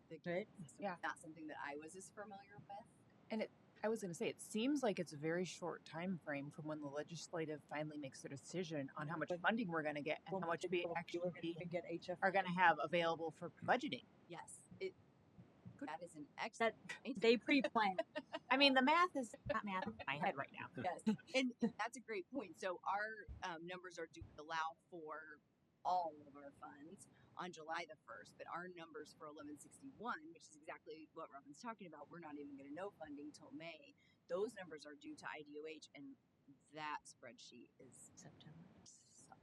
the grant system is not something that I was as familiar with. And I was going to say, it seems like it's a very short time frame from when the legislative finally makes their decision on how much funding we're going to get and how much we actually are going to have available for budgeting. Yes, that is an excellent. They pre-plan. The math is not math in my head right now. Yes, and that's a great point. So our numbers are due to allow for all of our funds on July the 1st, but our numbers for 1161, which is exactly what Robin's talking about, we're not even going to know funding till May. Those numbers are due to IDOH, and that spreadsheet is September something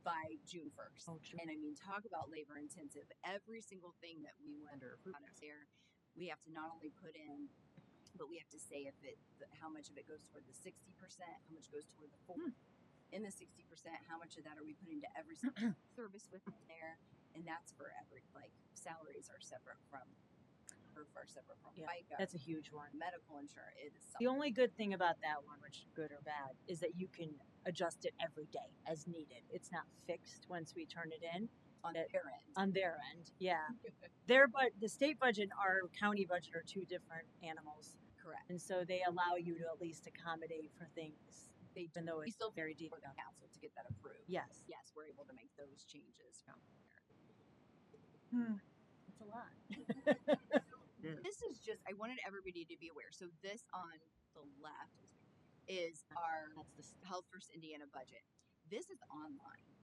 by June 1st. Oh, true. And talk about labor intensive. Every single thing that we went under there, we have to not only put in, but we have to say how much of it goes toward the 60%, how much goes toward the 40%. In the 60%, how much of that are we putting to every single service within there? And that's for salaries are separate from FICA. That's a huge one. Medical insurance. It is The only good thing about that one, which good or bad, is that you can adjust it every day as needed. It's not fixed once we turn it in. On their end. On their end, yeah. The state budget and our county budget are two different animals. Correct. And so they allow you to at least accommodate for things. Even though it's still very detailed. For the council to get that approved. Yes. Yes, we're able to make those changes from there. It's a lot. This is just, I wanted everybody to be aware. So this on the left is our Health First Indiana budget. This is online.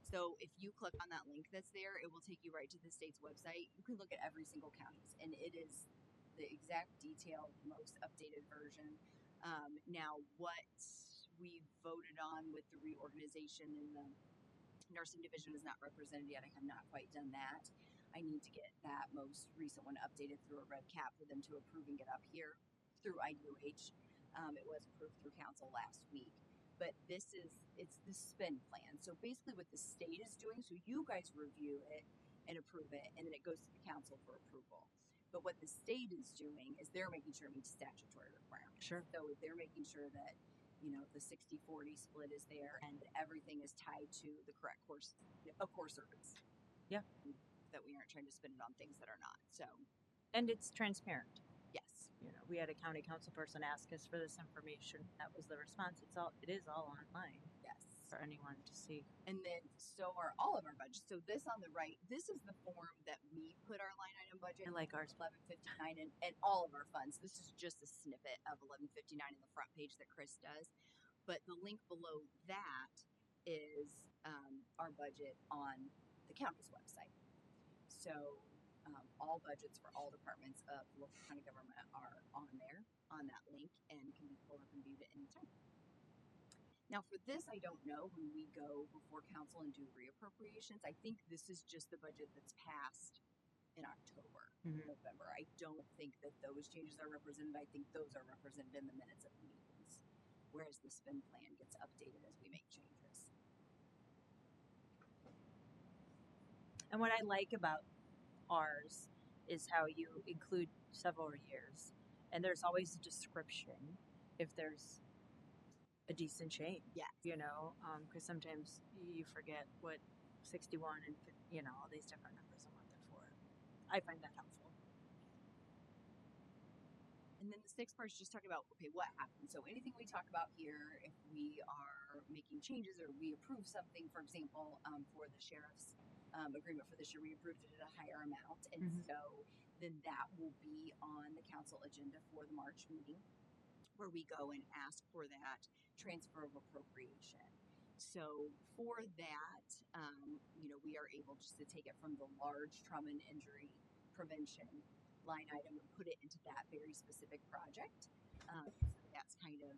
So if you click on that link that's there, it will take you right to the state's website. You can look at every single county's, and it is the exact detailed, most updated version. Now, what we voted on with the reorganization in the nursing division is not represented yet. I have not quite done that. I need to get that most recent one updated through a red cap for them to approve and get up here through IDOH. It was approved through council last week. But it's the spend plan. So basically what the state is doing, so you guys review it and approve it, and then it goes to the council for approval. But what the state is doing is they're making sure it meets statutory requirements. Sure. So they're making sure that, the 60-40 split is there and everything is tied to the correct course service. Yeah. That we aren't trying to spend it on things that are not. So. And it's transparent. Yes. We had a county council person ask us for this information. That was the response. It is all online. Yes. For anyone to see. And then so are all of our budgets. So this on the right, this is the form that we put our line item budget. I like ours. 1159 and all of our funds. This is just a snippet of 1159 in the front page that Chris does. But the link below that is our budget on the county's website. So all budgets for all departments of local county government are on there, on that link, and can be pulled up and viewed at any time. Now for this, I don't know when we go before council and do reappropriations. I think this is just the budget that's passed in October, November. I don't think that those changes are represented. I think those are represented in the minutes of meetings, whereas the spend plan gets updated as we make changes. And what I like about ours is how you include several years, and there's always a description if there's a decent change. Yeah. You know, because sometimes you forget what 61 and all these different numbers and what they're for. I find that helpful. And then the sixth part is just talking about, okay, what happened? So anything we talk about here, if we are making changes or we approve something, for example, for the sheriff's agreement for this year, we approved it at a higher amount. And so then that will be on the council agenda for the March meeting, where we go and ask for that transfer of appropriation. So for that, we are able just to take it from the large trauma and injury prevention line item and put it into that very specific project. So that's kind of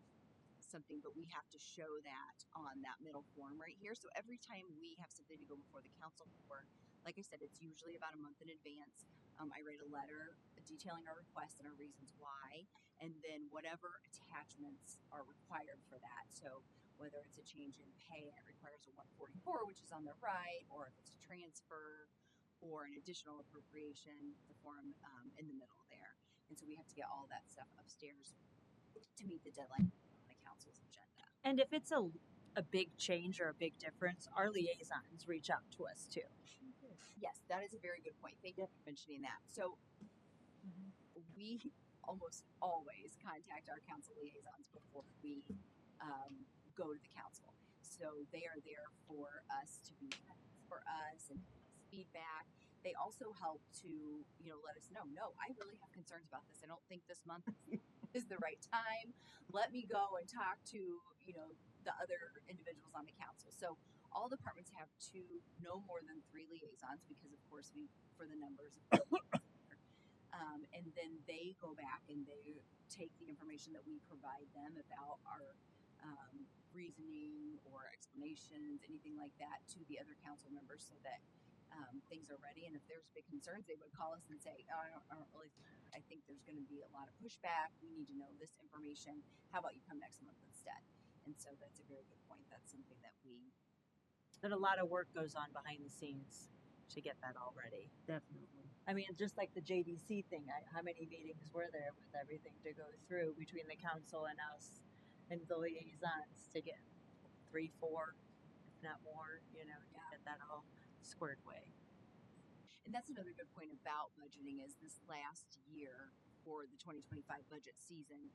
something, but we have to show that on that middle form right here. So every time we have something to go before the council for, like I said, it's usually about a month in advance. I write a letter detailing our request and our reasons why, and then whatever attachments are required for that. So whether it's a change in pay and it requires a 144, which is on the right, or if it's a transfer or an additional appropriation, the form in the middle there. And so we have to get all that stuff upstairs to meet the deadline on the council's agenda. And if it's a big change or a big difference, our liaisons reach out to us too. Yes, that is a very good point. Thank you for mentioning that. So we almost always contact our council liaisons before we go to the council. So they are there for us to be for us and feedback. They also help to, let us know, no, I really have concerns about this. I don't think this month is the right time. Let me go and talk to, the other individuals on the council. So all departments have no more than 3 liaisons because, of course, for the numbers. And then they go back and they take the information that we provide them about our reasoning or explanations, anything like that, to the other council members so that things are ready. And if there's big concerns, they would call us and say, oh, I think there's going to be a lot of pushback. We need to know this information. How about you come next month instead? And so that's a very good point. That's something that But a lot of work goes on behind the scenes to get that all ready. Definitely. I mean, just like the JDC thing, how many meetings were there with everything to go through between the council and us and the liaisons to get 3, 4, if not more, to get that all squared away. And that's another good point about budgeting is this last year for the 2025 budget season,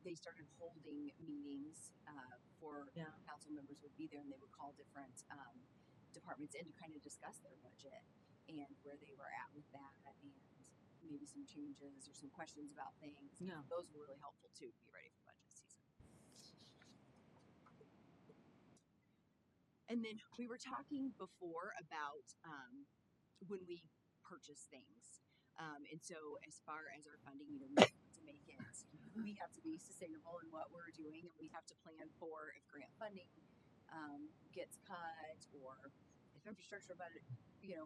they started holding meetings for council members would be there and they would call different departments in to kind of discuss their budget and where they were at with that and maybe some changes or some questions about things. Yeah. Those were really helpful too to be ready for budget season. And then we were talking before about when we purchase things. And so as far as our funding, we have to make it, we have to be sustainable in what we're doing and we have to plan for if grant funding gets cut or if infrastructure budget,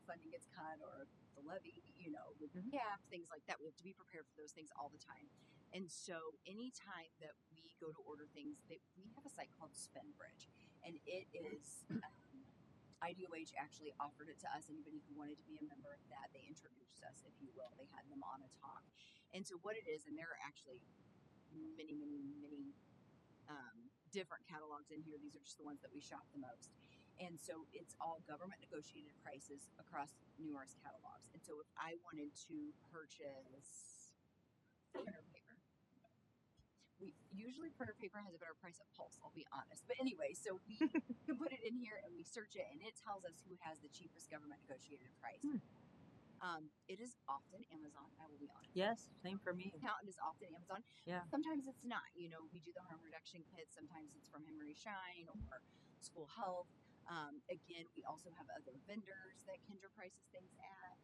funding gets cut or the levy, with cap, things like that. We have to be prepared for those things all the time. And so anytime that we go to order things, we have a site called SpendBridge and it is IDOH actually offered it to us. Anybody who wanted to be a member of that, they introduced us, if you will. They had them on a talk. And so what it is, and there are actually many, many, many different catalogs in here. These are just the ones that we shop the most. And so it's all government negotiated prices across numerous catalogs. And so if I wanted to purchase printer paper, usually printer paper has a better price at Pulse, I'll be honest. But anyway, so we can put it in here and we search it and it tells us who has the cheapest government negotiated price. It is often Amazon, I will be honest. Yes, same for me. It is often Amazon. Yeah. Sometimes it's not. We do the harm reduction kits. Sometimes it's from Henry Schein or School Health. again, we also have other vendors that Kendra prices things at.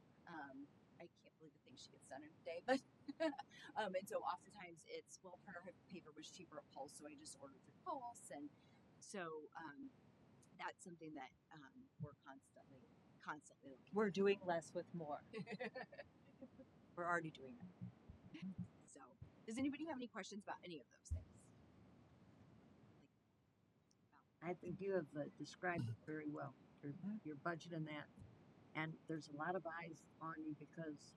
I can't believe the things she gets done in a day, but and so oftentimes it's printer paper was cheaper at Pulse, so I just ordered through Pulse, and so that's something that we're constantly looking. We're doing less with more. We're already doing that. So, does anybody have any questions about any of those things? I think you have described it very well. Your budget and that, and there's a lot of eyes on you because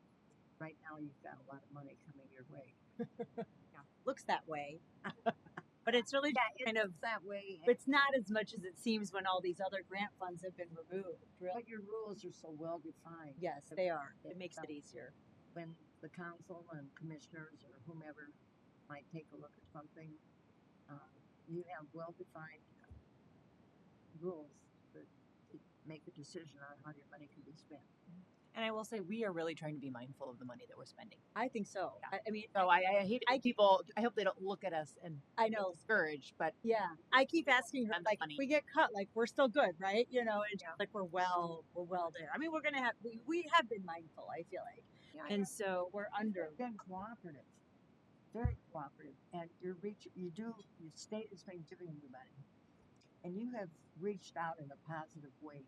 right now you've got a lot of money coming your way. Yeah, looks that way. But it's really kind of that way. It's not as much as it seems when all these other grant funds have been removed. Really. But your rules are so well defined. Yes, they are. It makes it easier. When the council and commissioners or whomever might take a look at something, you have well defined rules that make a decision on how your money can be spent. And I will say we are really trying to be mindful of the money that we're spending. I think so. Yeah. I mean, So I hate people. I hope they don't look at us and I know discouraged. But yeah, I keep asking her like, if we get cut, like we're still good, right? You know, and like we're well there. I mean, we're gonna have we have been mindful. I feel like, and so we're under. You've been cooperative, very cooperative, and your state has been giving you money, and you have reached out in a positive way.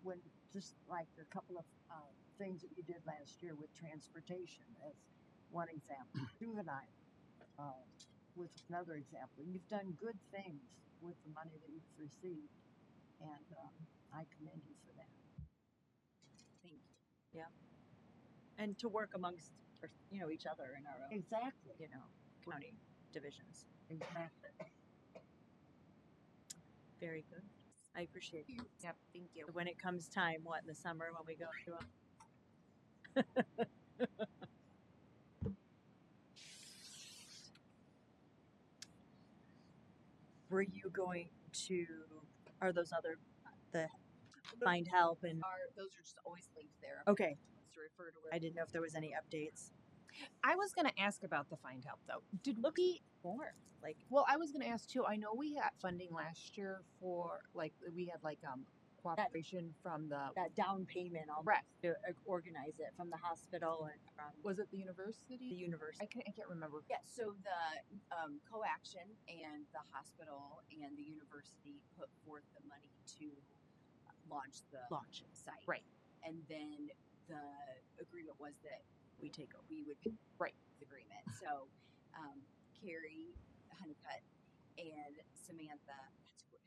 When just like a couple of things that you did last year with transportation as one example, juvenile with another example. You've done good things with the money that you've received, and I commend you for that. Thank you. Yeah, and to work amongst each other in our own Exactly county divisions. Exactly. Very good. I appreciate you. Yep, thank you. When it comes time, in the summer when we go through them. Were you going to? Are those other the find help and? Those are just always linked there. Okay. To refer to where I didn't know if there was any updates. I was going to ask about the Find Help though. Did we more? Well, I was going to ask too. I know we had funding last year for we had cooperation from that down payment to organize it from the hospital and from was it the university? The university. I can't remember. Yeah, so the co-action and the hospital and the university put forth the money to launch the site. Right. And then the agreement was that we would right the agreement. So Carrie Honeycutt and Samantha,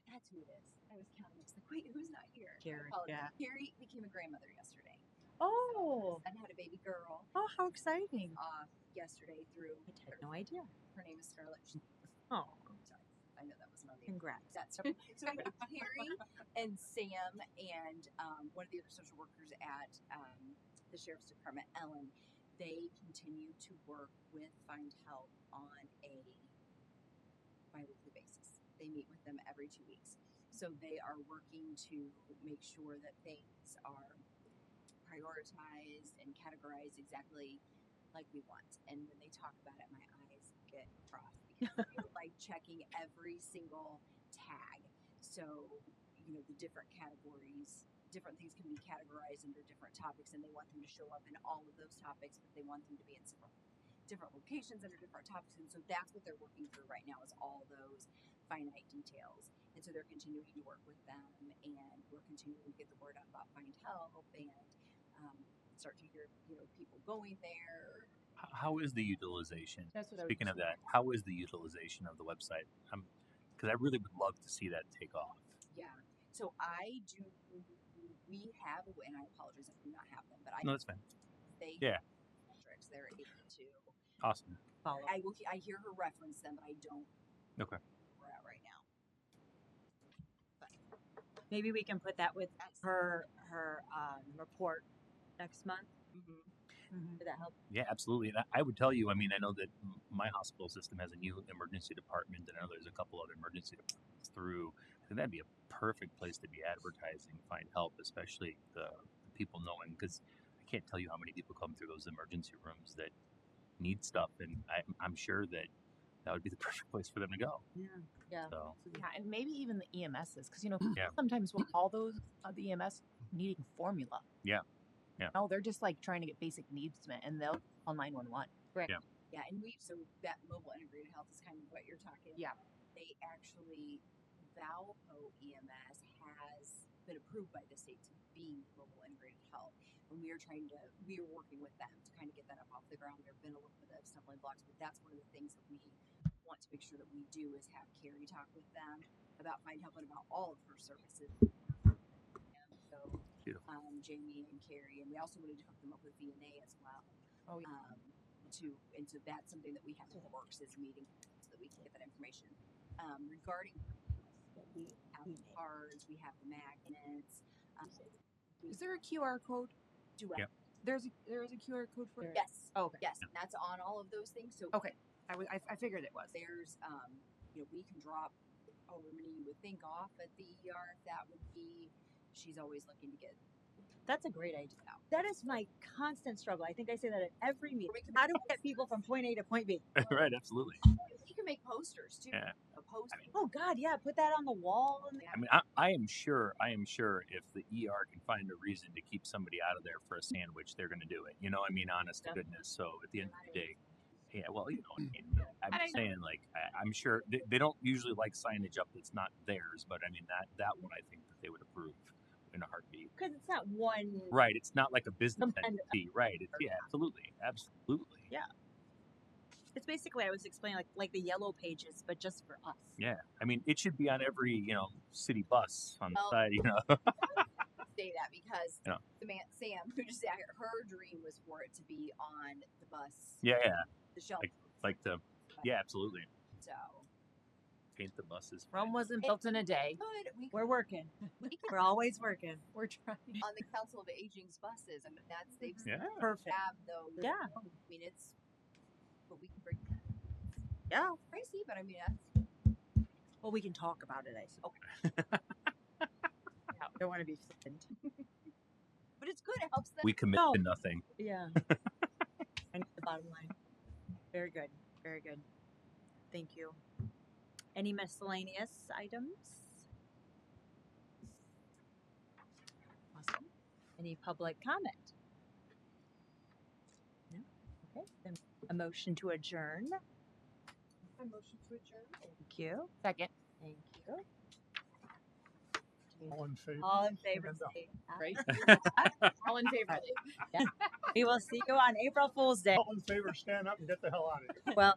that's who it is. I was counting. I was like, wait, who's not here? Carrie, yeah. Carrie became a grandmother yesterday. Oh. And had a baby girl. Oh, how exciting. Yesterday through. I had no idea. Her name is Scarlett. Oh. Sorry. I know that wasn't on the. Congrats. That's so Carrie and Sam and one of the other social workers at the Sheriff's Department, Ellen, they continue to work with Find Help on a bi-weekly basis. They meet with them every 2 weeks. So they are working to make sure that things are prioritized and categorized exactly like we want. And when they talk about it, my eyes get crossed because they're like checking every single tag. So, the different categories, different things can be categorized under different topics, and they want them to show up in all of those topics, but they want them to be in different locations under different topics. And so that's what they're working through right now, is all those finite details. And so they're continuing to work with them, and we're continuing to get the word out about Find Help and start to hear, people going there. How is the utilization? That's what Speaking of that, how is the utilization of the website? Because I really would love to see that take off. Yeah. So we have, and I apologize, I do not have them, but No, that's fine. They yeah. Metrics, they're able to awesome. Follow. I hear her reference them, but I don't. Okay. Where we're at right now. But maybe we can put that with her report next month. Did that help? Yeah, absolutely. And I would tell you, I know that my hospital system has a new emergency department, and I know there's a couple other emergency departments through. I think that'd be a perfect place to be advertising Find Help, especially the people knowing, because I can't tell you how many people come through those emergency rooms that need stuff. And I'm sure that that would be the perfect place for them to go. Yeah. So Yeah, and maybe even the EMSs, because Yeah. sometimes we'll call those the EMS needing formula. Yeah. Yeah. No, they're just like trying to get basic needs met, and they'll call 911. Right. Yeah. Yeah, and so that mobile integrated health is kind of what you're talking about. Yeah. They actually, Valpo EMS has been approved by the state to be mobile integrated health. And we are working with them to kind of get that up off the ground. There have been a little bit of stumbling blocks, but that's one of the things that we want to make sure that we do is have Carrie talk with them about Find Help and about all of her services. And so, Beautiful. Jamie and Carrie, and we also wanted to hook them up with VNA as well. Oh, yeah. And so that's something that we have in the works is meeting so that we can get that information. Regarding we have the cards, we have the magnets. Is there a QR code? Yeah. There is a QR code for it. Yes. Oh, okay. Yes, that's on all of those things. So Okay. I figured it was. there's we can drop however many you would think off at the ER if that would be. She's always looking to get. That's a great idea. That is my constant struggle. I think I say that at every meeting. How do we get people from point A to point B? Right. Absolutely. You can make posters too. Yeah. A poster. Oh God, yeah, put that on the wall. I mean, I am sure if the ER can find a reason to keep somebody out of there for a sandwich, they're going to do it. You know, I mean, honest to goodness. So at the end of the day, yeah, well, you know, I'm just saying, like, I'm sure they don't usually like signage up that's not theirs, but I mean, that one I think that they would approve in a heartbeat. Because it's not one. Right. It's not like a business Some kind of- entity. Right. It's, yeah, absolutely. Absolutely. Yeah. It's basically I was explaining like the yellow pages, but just for us. Yeah. I mean, it should be on every, city bus on the Well- side, Say that because Yeah. the man Sam who just said her dream was for it to be on the bus. Yeah, yeah. The shelf. Yeah, absolutely. So Paint the buses. Rome wasn't built in a day. We're working. we can We're always working. We're trying. on the Council of Aging's buses. I mean, they've Yeah. Perfect. have those. Yeah. I mean, but we can bring. Yeah. Crazy, but I mean, that's Well, we can talk about it. I suppose. Don't want to be flippant. but it's good. It helps them. We commit No. to nothing. Yeah. And the bottom line. Very good. Very good. Thank you. Any miscellaneous items? Awesome. Any public comment? No? Okay. Then a motion to adjourn. A motion to adjourn. Thank you. Second. Thank you. All in favor? All in favor, Hand up. say aye. Right? All in favor. We will see you on April Fool's Day. All in favor, stand up and get the hell out of here. Well,